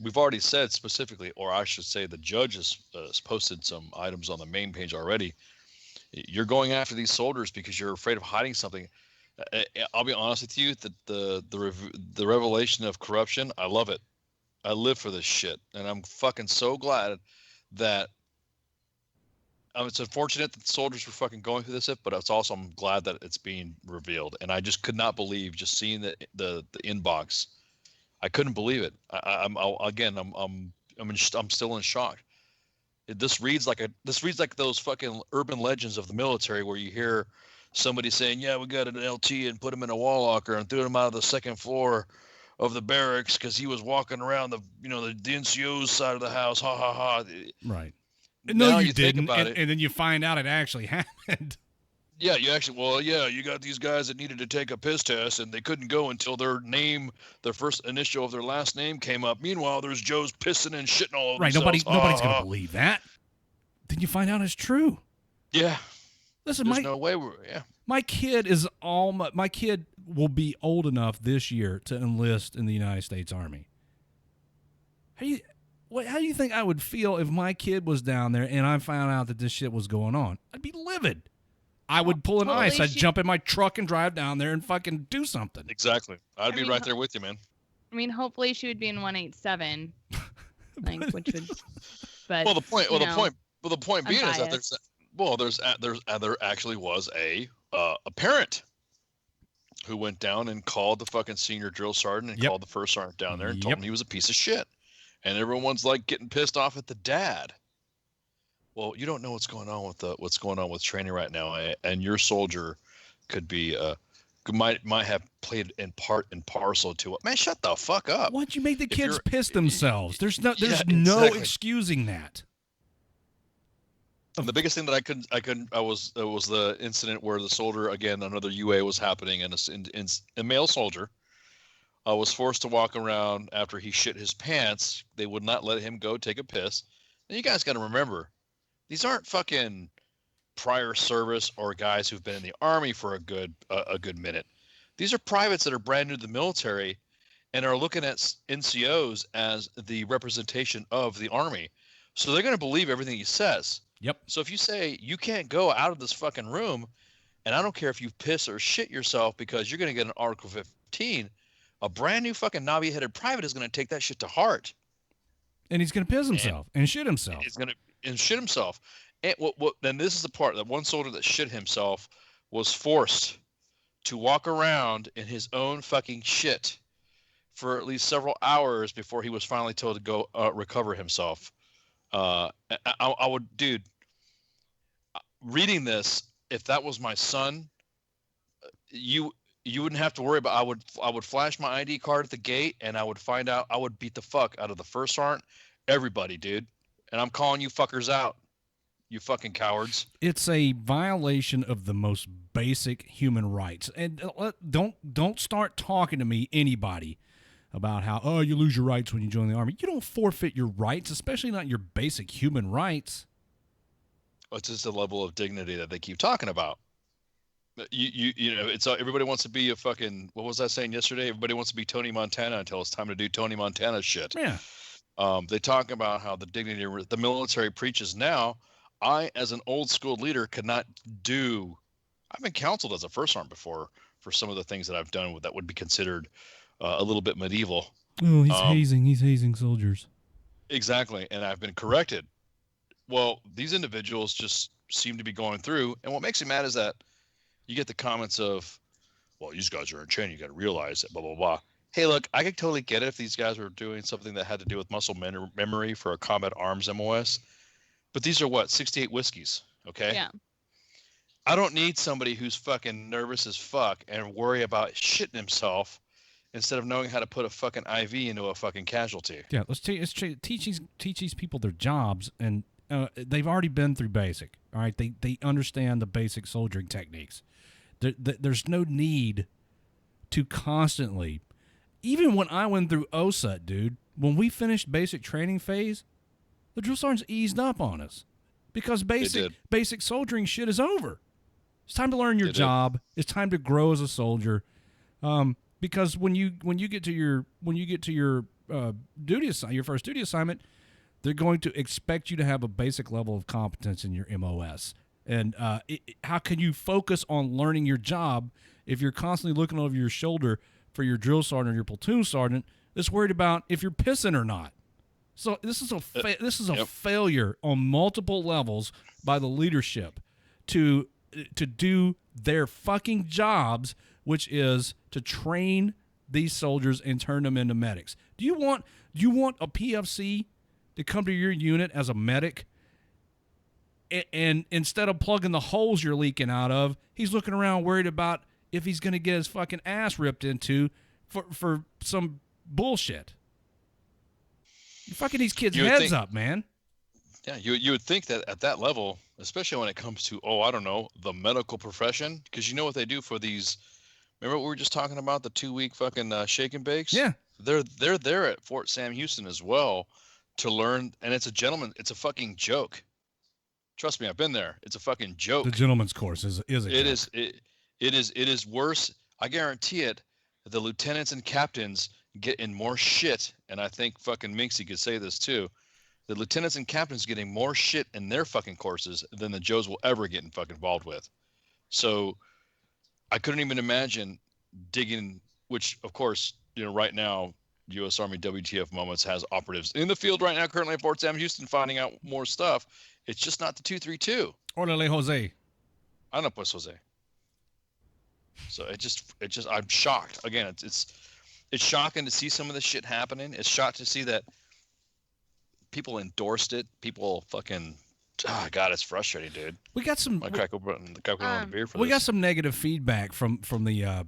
we've already said specifically, or I should say the judge has posted some items on the main page already. You're going after these soldiers because you're afraid of hiding something. I'll be honest with you, the revelation of corruption, I love it. I live for this shit. And I'm fucking so glad that it's unfortunate that the soldiers were fucking going through this, but it's also, I'm glad that it's being revealed. And I just could not believe just seeing the inbox. I couldn't believe it. I'm still in shock. This reads like those fucking urban legends of the military where you hear somebody saying, "Yeah, we got an LT and put him in a wall locker and threw him out of the second floor of the barracks because he was walking around the NCO's side of the house." Ha ha ha. Right. No, you didn't. And then you find out it actually happened. Yeah, you got these guys that needed to take a piss test and they couldn't go until their first initial of their last name came up. Meanwhile, there's Joe's pissing and shitting all over Nobody's themselves. going to believe that. Then you find out it's true. Yeah. Listen, there's no way my kid will be old enough this year to enlist in the United States Army. How do you think I would feel if my kid was down there and I found out that this shit was going on? I'd be livid. I would pull an ice. I'd jump in my truck and drive down there and fucking do something. Exactly. I'd be right there with you, man. I mean, hopefully she would be in 187, which would. But the point being is that there actually was a parent who went down and called the fucking senior drill sergeant and called the first sergeant down there and told him he was a piece of shit. And everyone's like getting pissed off at the dad. Well, you don't know what's going on with training right now, and your soldier could be might have played in part and parcel to it. Man, shut the fuck up. Why'd you make the kids piss themselves? There's no excusing that. And the biggest thing that it was the incident where the soldier, again, another UA was happening, and a male soldier was forced to walk around after he shit his pants. They would not let him go take a piss. And you guys got to remember, these aren't fucking prior service or guys who've been in the Army for a good minute. These are privates that are brand new to the military and are looking at NCOs as the representation of the Army. So they're going to believe everything he says. Yep. So if you say you can't go out of this fucking room, and I don't care if you piss or shit yourself because you're going to get an Article 15, a brand new fucking knobby-headed private is going to take that shit to heart. And he's going to piss himself and shit himself. He's going to shit himself. And then this is the part that one soldier that shit himself was forced to walk around in his own fucking shit for at least several hours before he was finally told to go recover himself. I would, dude, reading this, if that was my son, you wouldn't have to worry about. I would flash my ID card at the gate, and I would find out. I would beat the fuck out of the first sergeant, everybody, dude. And I'm calling you fuckers out, you fucking cowards. It's a violation of the most basic human rights. And don't start talking to me, anybody, about how, you lose your rights when you join the Army. You don't forfeit your rights, especially not your basic human rights. It's just the level of dignity that they keep talking about. You know, it's everybody wants to be a fucking, what was I saying yesterday? Everybody wants to be Tony Montana until it's time to do Tony Montana shit. Yeah. They talk about how the dignity the military preaches now. I, as an old school leader, could not do. I've been counseled as a first sergeant before for some of the things that I've done that would be considered a little bit medieval. Oh, he's hazing. He's hazing soldiers. Exactly, and I've been corrected. Well, these individuals just seem to be going through, and what makes me mad is that you get the comments of, well, these guys are in training. You got to realize that, blah, blah, blah. Hey, look, I could totally get it if these guys were doing something that had to do with muscle memory for a combat arms MOS. But these are what, 68 whiskeys, okay? Yeah. I don't need somebody who's fucking nervous as fuck and worry about shitting himself instead of knowing how to put a fucking IV into a fucking casualty. Yeah, let's teach these people their jobs, and they've already been through basic, all right? They understand the basic soldiering techniques. There's no need to constantly, even when I went through OSUT, dude, when we finished basic training phase, the drill sergeants eased up on us because basic soldiering shit is over. It's time to learn your job. It's time to grow as a soldier. Because when you get to your your first duty assignment, they're going to expect you to have a basic level of competence in your MOS. And how can you focus on learning your job if you're constantly looking over your shoulder for your drill sergeant or your platoon sergeant that's worried about if you're pissing or not? So this is a failure on multiple levels by the leadership to do their fucking jobs, which is to train these soldiers and turn them into medics. Do you want a PFC to come to your unit as a medic, and instead of plugging the holes you're leaking out of, he's looking around worried about if he's going to get his fucking ass ripped into for some bullshit? You're fucking these kids' heads up, man. Yeah, you would think that at that level, especially when it comes to, I don't know, the medical profession, because you know what they do for these. Remember what we were just talking about, the 2-week fucking shake and bakes? Yeah. They're there at Fort Sam Houston as well to learn, and it's a fucking joke. Trust me, I've been there. It's a fucking joke. The gentleman's course is a joke. It is worse. I guarantee it. The lieutenants and captains get in more shit, and I think fucking Minxie could say this too. The lieutenants and captains getting more shit in their fucking courses than the Joes will ever get fucking involved with. So I couldn't even imagine digging, which of course, right now, U.S. Army WTF Moments has operatives in the field right now, currently at Fort Sam Houston, finding out more stuff. It's just not the 232. Orale, Jose. I know, pues, Jose. So it just, I'm shocked. Again, it's shocking to see some of this shit happening. It's shocked to see that people endorsed it. People fucking, God, it's frustrating, dude. We got some. I crack open the beer for we this. got some negative feedback from the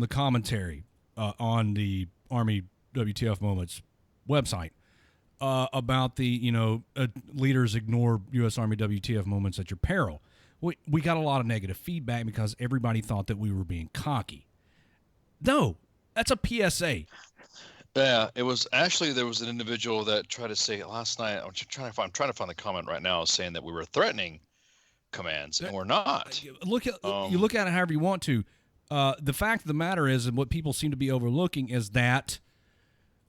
commentary on the Army WTF Moments website about the leaders ignore U.S. Army WTF Moments at your peril. We got a lot of negative feedback because everybody thought that we were being cocky. No, that's a PSA. Yeah, it was actually, there was an individual that tried to say last night. I'm trying to find the comment right now saying that we were threatening commands, and we're not. You look at it however you want to. The fact of the matter is, and what people seem to be overlooking, is that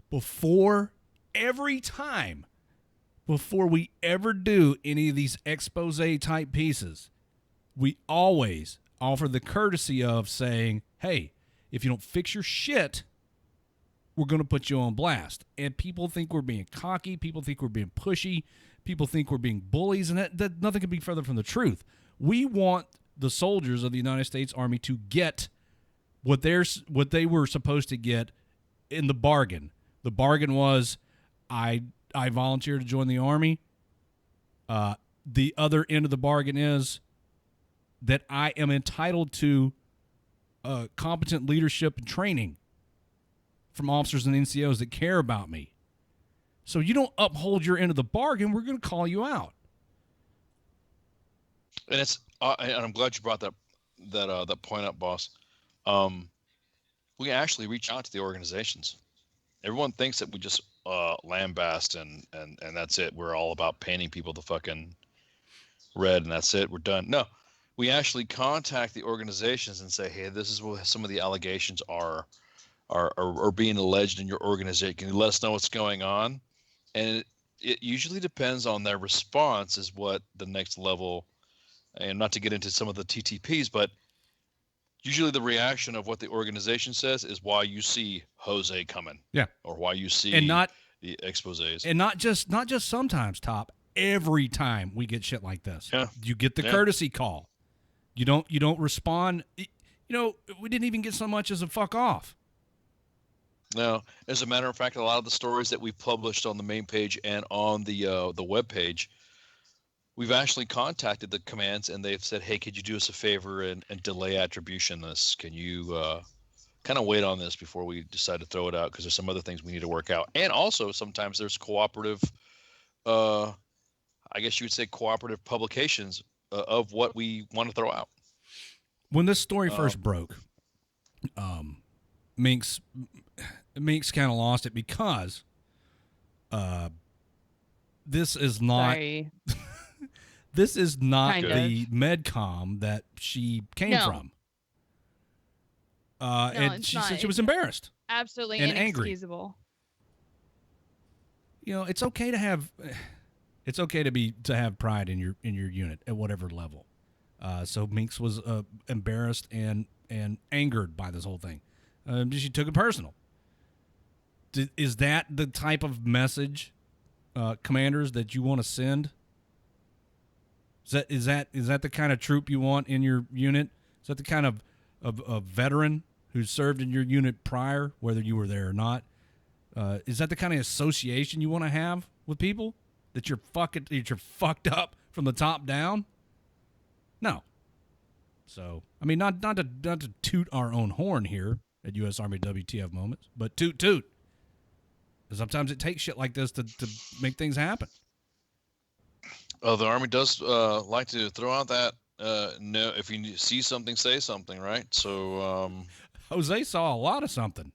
before we ever do any of these expose type pieces, we always offer the courtesy of saying, hey, if you don't fix your shit, we're going to put you on blast. And people think we're being cocky. People think we're being pushy. people think we're being bullies, and that nothing could be further from the truth. We want the soldiers of the United States Army to get what they were supposed to get in the bargain. The bargain was, I volunteered to join the Army. The other end of the bargain is that I am entitled to competent leadership and training from officers and NCOs that care about me. So you don't uphold your end of the bargain, we're going to call you out. And it's and I'm glad you brought that point up, boss. We actually reach out to the organizations. Everyone thinks that we just lambast and that's it. We're all about painting people the fucking red and that's it. We're done. No, we actually contact the organizations and say, hey, this is what some of the allegations are being alleged in your organization. Can you let us know what's going on? And it usually depends on their response is what the next level, and not to get into some of the TTPs, but usually the reaction of what the organization says is why you see Jose coming. Yeah. Or why you see the exposés. And not just sometimes, Top. Every time we get shit like this. Yeah. You get the courtesy call. You don't respond. We didn't even get so much as a fuck off. No, as a matter of fact, a lot of the stories that we've published on the main page and on the web page, we've actually contacted the commands and they've said, hey, could you do us a favor and delay attribution this? Can you kind of wait on this before we decide to throw it out? Because there's some other things we need to work out. And also sometimes there's cooperative, I guess you would say cooperative publications of what we want to throw out. When this story first broke, Minx kind of lost it because this is not this is not the MedCom that she came from. And she said she was embarrassed. Absolutely and inexcusable. Angry. It's okay to have have pride in your unit at whatever level. So Minx was embarrassed and angered by this whole thing. She took it personal. Is that the type of message, commanders, that you want to send? Is that the kind of troop you want in your unit? Is that the kind of veteran who served in your unit prior, whether you were there or not? Is that the kind of association you want to have with people? That you're fucked up from the top down? No. So, I mean, not to toot our own horn here at U.S. Army WTF Moments, but toot. Because sometimes it takes shit like this to make things happen. The Army does like to throw out that, no, if you see something, say something, right? So Jose saw a lot of something.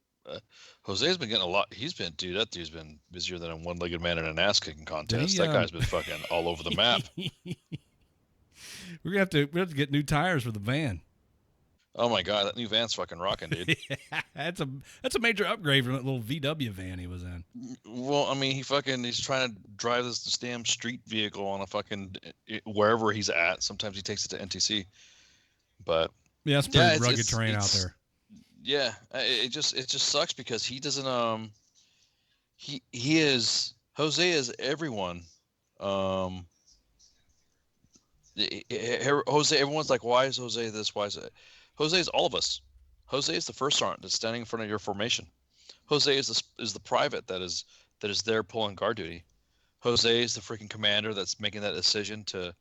Jose's been getting a lot. That dude's been busier than a one-legged man in an ass-kicking contest. That guy's been fucking all over the map. We have to get new tires for the van. Oh my god, that new van's fucking rocking, dude. Yeah, that's a major upgrade from that little VW van he was in. Well, I mean, he's trying to drive this damn street vehicle on a fucking wherever he's at. Sometimes he takes it to NTC, but yeah, it's pretty rugged terrain out there. Yeah, it just sucks because he doesn't Jose is everyone. Jose, everyone's like, why is Jose this? Why is it? Jose is all of us. Jose is the first sergeant that's standing in front of your formation. Jose is the private that is there pulling guard duty. Jose is the freaking commander that's making that decision to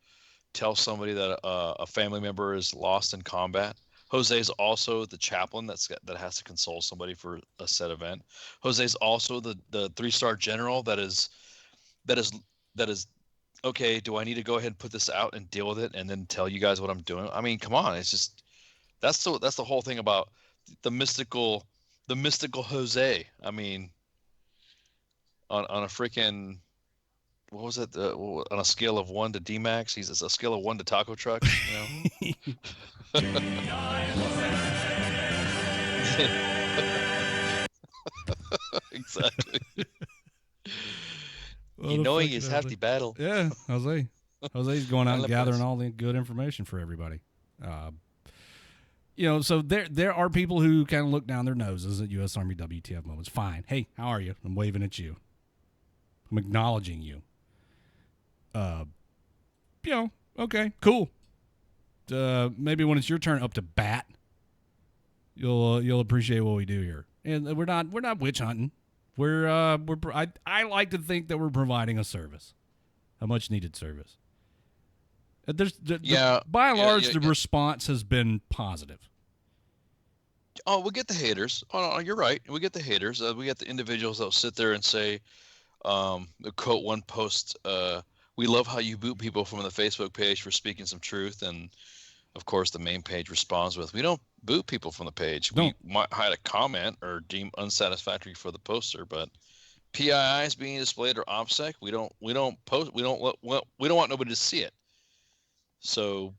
tell somebody that a family member is lost in combat. Jose is also the chaplain that has to console somebody for a set event. Jose is also the 3-star general that is okay. Do I need to go ahead and put this out and deal with it and then tell you guys what I'm doing? I mean, come on. It's just that's the whole thing about the mystical Jose. I mean, on a freaking, what was it? On a scale of 1 to D-Max, he's a scale of 1 to taco truck. You know. Exactly. Well, knowing is half the battle. Yeah, Jose's going out and gathering all the good information for everybody. So there are people who kind of look down their noses at U.S. Army WTF Moments. Fine. Hey, how are you? I'm waving at you. I'm acknowledging you. Okay, cool. Maybe when it's your turn up to bat, you'll appreciate what we do here. And we're not witch hunting. I like to think that we're providing a service, a much needed service. By and large, the response has been positive. Oh, we get the haters. Oh, no, you're right. We get the haters. We get the individuals that'll sit there and say, quote one post, we love how you boot people from the Facebook page for speaking some truth. And, of course, the main page responds with, we don't boot people from the page. We might hide a comment or deem unsatisfactory for the poster, but PIIs being displayed or OPSEC, we don't post. We don't want nobody to see it. So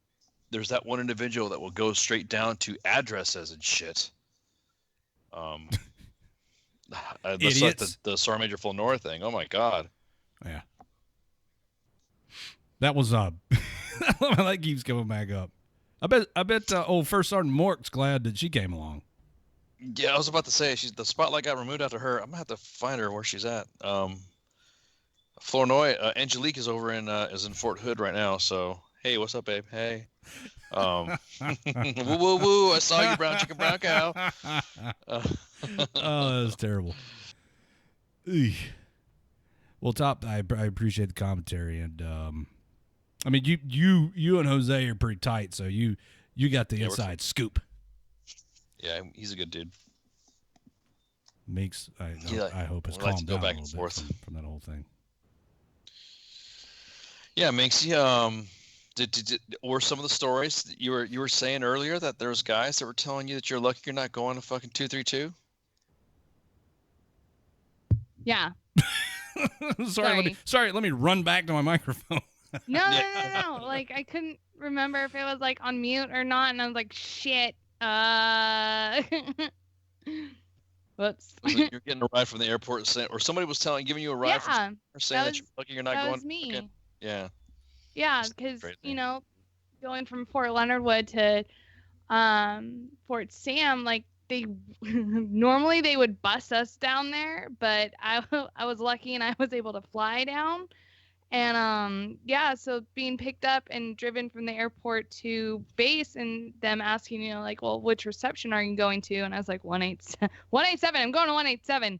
there's that one individual that will go straight down to addresses and shit. That's like the Star Major Full North thing. Oh my God. Yeah. That was that keeps coming back up. I bet old First Sergeant Mork's glad that she came along. Yeah, I was about to say the spotlight got removed after her. I'm gonna have to find her where she's at. Flournoy, Angelique is over is in Fort Hood right now. So hey, what's up, babe? Hey. Woo woo woo! I saw you, brown chicken, brown cow. Oh, that was terrible. Eesh. Well, Top, I appreciate the commentary, and I mean, you and Jose are pretty tight, so you got the inside scoop. Yeah, he's a good dude. I hope it's calmed down a little bit from that whole thing. Yeah, Minxie. Were some of the stories that you were saying earlier that there's guys that were telling you that you're lucky you're not going to fucking 232? Yeah. Sorry. Let me run back to my microphone. No. Like I couldn't remember if it was like on mute or not, and I was like, shit. Whoops. You're getting a ride from the airport, or somebody was giving you a ride from saying that you're lucky you're not going. That was me. Yeah. Yeah, because going from Fort Leonard Wood to Fort Sam, like they normally they would bus us down there, but I was lucky and I was able to fly down, and so being picked up and driven from the airport to base, and them asking like, well, which reception are you going to? And I was like 187. I'm going to 187.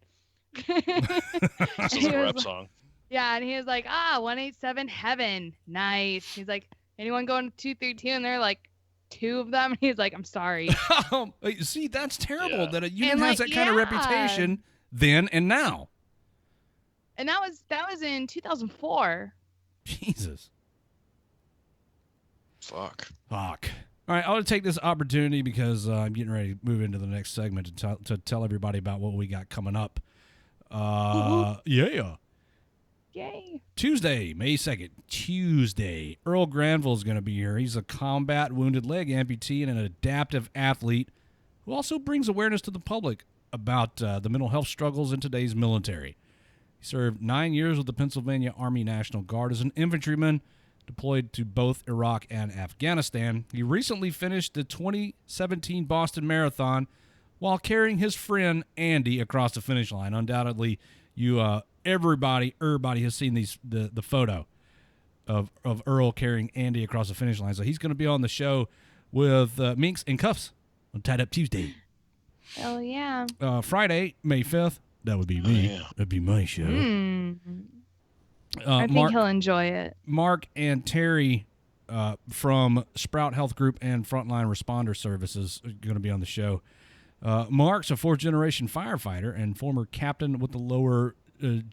This is a rap song. Yeah, and he was like, 187 heaven. Nice. He's like, anyone going to 232? And they're like, two of them. And he's like, I'm sorry. See, that's terrible that a unit has that kind of reputation then and now. And that was in 2004. Jesus. Fuck. All right, I want to take this opportunity because I'm getting ready to move into the next segment to tell everybody about what we got coming up. Yeah. Yay. Tuesday, May 2nd. Tuesday. Earl Granville is going to be here. He's a combat wounded leg amputee and an adaptive athlete who also brings awareness to the public about the mental health struggles in today's military. He served 9 years with the Pennsylvania Army National Guard as an infantryman deployed to both Iraq and Afghanistan. He recently finished the 2017 Boston Marathon while carrying his friend Andy across the finish line. Undoubtedly, everybody has seen the photo of Earl carrying Andy across the finish line. So he's going to be on the show with Minx and Cuffs on Tied Up Tuesday. Oh yeah. Friday, May 5th. That would be me. Yeah. That'd be my show. I think he'll enjoy it. Mark and Terry from Sprout Health Group and Frontline Responder Services are going to be on the show. Mark's a fourth-generation firefighter and former captain with the Lower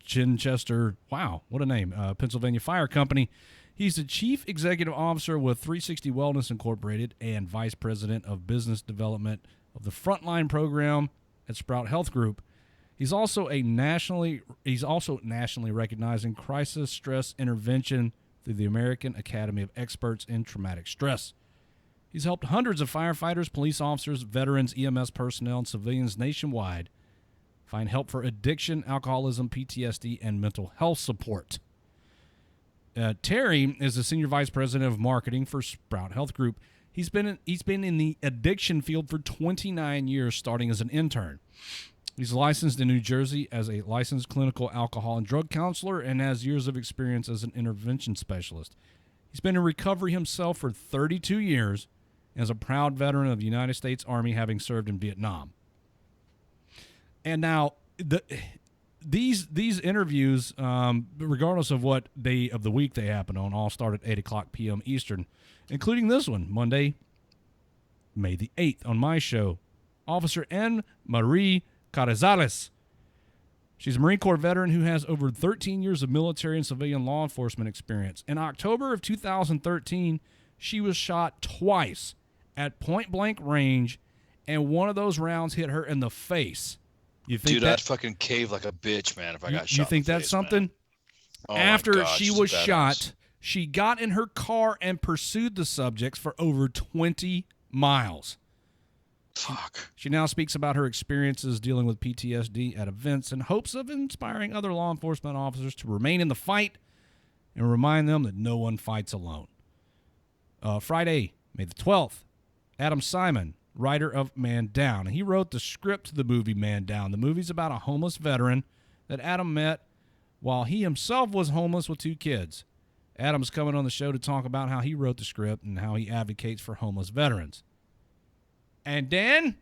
Chinchester, wow, what a name, Pennsylvania Fire Company. He's the chief executive officer with 360 Wellness Incorporated and vice president of business development of the Frontline program at Sprout Health Group. He's also nationally recognized in crisis stress intervention through the American Academy of Experts in Traumatic Stress. He's helped hundreds of firefighters, police officers, veterans, EMS personnel, and civilians nationwide find help for addiction, alcoholism, PTSD, and mental health support. Terry is the senior vice president of marketing for Sprout Health Group. He's been in the addiction field for 29 years, starting as an intern. He's licensed in New Jersey as a licensed clinical alcohol and drug counselor and has years of experience as an intervention specialist. He's been in recovery himself for 32 years and is a proud veteran of the United States Army, having served in Vietnam. And now, these interviews, regardless of what day of the week they happen on, all start at 8 o'clock p.m. Eastern, including this one, Monday, May the 8th, on my show. Officer N. Marie Carrizales. She's a Marine Corps veteran who has over 13 years of military and civilian law enforcement experience. In October of 2013, she was shot twice at point-blank range, and one of those rounds hit her in the face. You think Dude, I'd fucking cave like a bitch, man, if I got shot. You think in the that's face, something? Man. Oh After my gosh, she she's was badass. shot, she got in her car and pursued the subjects for over 20 miles. Fuck. She now speaks about her experiences dealing with PTSD at events in hopes of inspiring other law enforcement officers to remain in the fight and remind them that no one fights alone. Friday, May the 12th, Adam Simon, writer of Man Down. He wrote the script to the movie Man Down. The movie's about a homeless veteran that Adam met while he himself was homeless with 2 kids. Adam's coming on the show to talk about how he wrote the script and how he advocates for homeless veterans. And then,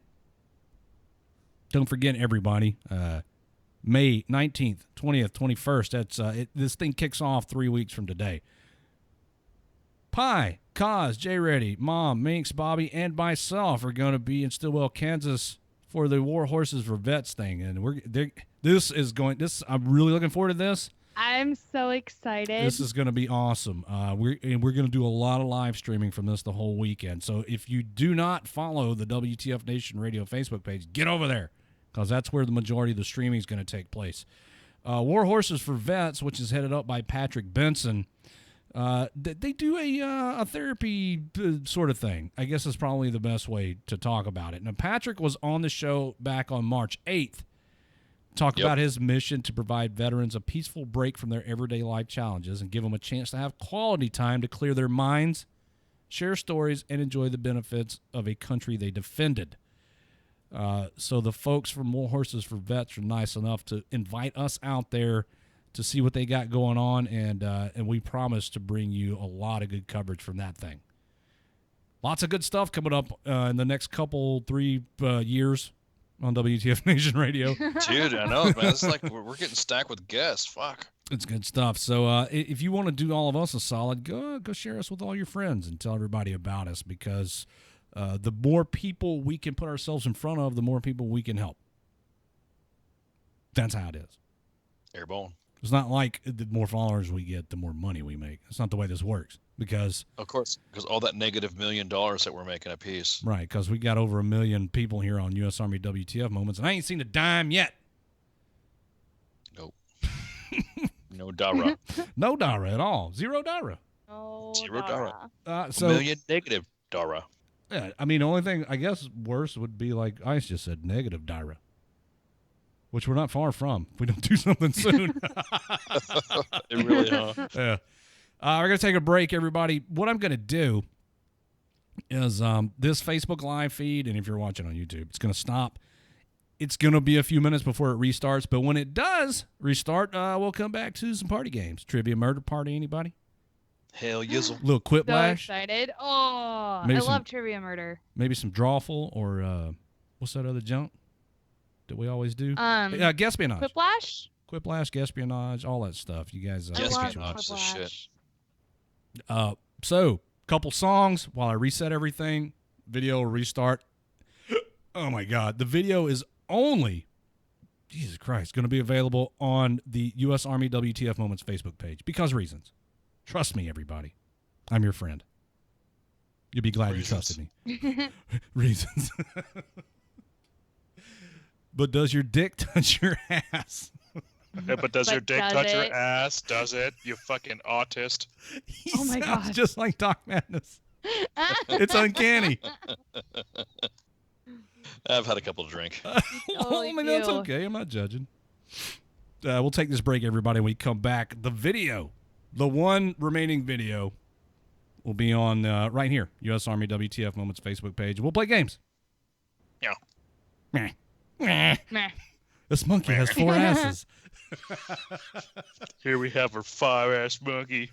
don't forget, everybody, May 19th, 20th, 21st, that's this thing kicks off 3 weeks from today. Pie, Kaz, Jay Reddy, Mom, Minx, Bobby, and myself are going to be in Stillwell, Kansas for the War Horses for Vets thing. And I'm really looking forward to this. I'm so excited. This is going to be awesome. We're going to do a lot of live streaming from this the whole weekend. So if you do not follow the WTF Nation Radio Facebook page, get over there, because that's where the majority of the streaming is going to take place. War Horses for Vets, which is headed up by Patrick Benson, they do a therapy sort of thing. I guess is probably the best way to talk about it. Now, Patrick was on the show back on March 8th. Talk about his mission to provide veterans a peaceful break from their everyday life challenges and give them a chance to have quality time to clear their minds, share stories, and enjoy the benefits of a country they defended. So the folks from War Horses for Vets are nice enough to invite us out there to see what they got going on, and we promise to bring you a lot of good coverage from that thing. Lots of good stuff coming up in the next 3 years on WTF Nation Radio. Dude, I know, man. It's like we're getting stacked with guests. Fuck. It's good stuff. So if you want to do all of us a solid, go share us with all your friends and tell everybody about us, because the more people we can put ourselves in front of, the more people we can help. That's how it is. Airborne. It's not like the more followers we get, the more money we make. It's not the way this works. Because of course, because all that negative $1 million that we're making a piece. Right, because we got over 1 million people here on U.S. Army WTF Moments, and I ain't seen a dime yet. Nope. No dara. No dara at all. Zero dara. Oh, $0. So, $1 million negative dara. Yeah, I mean, the only thing, I guess, worse would be like Ice just said, negative dara. Which we're not far from if we don't do something soon. It really, Yeah. We're going to take a break, everybody. What I'm going to do is this Facebook Live feed, and if you're watching on YouTube, it's going to stop. It's going to be a few minutes before it restarts, but when it does restart, we'll come back to some party games. Trivia Murder Party, anybody? Hell yes. Little So Quiplash. excited. Oh, Maybe I some- love Trivia Murder. Maybe some Drawful, or what's that other junk that we always do? Guespionage. Quiplash? Quiplash, Guespionage, all that stuff. You guys. I love Guespionage is the shit. Quiplash. So, couple songs while I reset everything. Video will restart. Oh my God. The video is only, Jesus Christ, going to be available on the U.S. Army WTF Moments Facebook page because reasons. Trust me, everybody. I'm your friend. You'll be glad you trusted me. Reasons. But does your dick touch your ass? Yeah, but does But your dick does touch your it? ass? Does it? You fucking autist. He Oh my sounds God. just like Doc Madness. It's uncanny. I've had a couple to drink. Well, I mean, that's ew. okay. I'm not judging. We'll take this break, everybody. When we come back, the video, the one remaining video, will be on right here, U.S. Army WTF Moments Facebook page. We'll play games. Yeah. Meh. Meh. Meh. This monkey has 4 asses. Here we have our fire-ass monkey.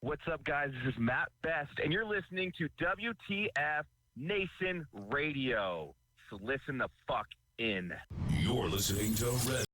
What's up, guys? This is Matt Best, and you're listening to WTF Nation Radio. So listen the fuck in. You're listening to Red.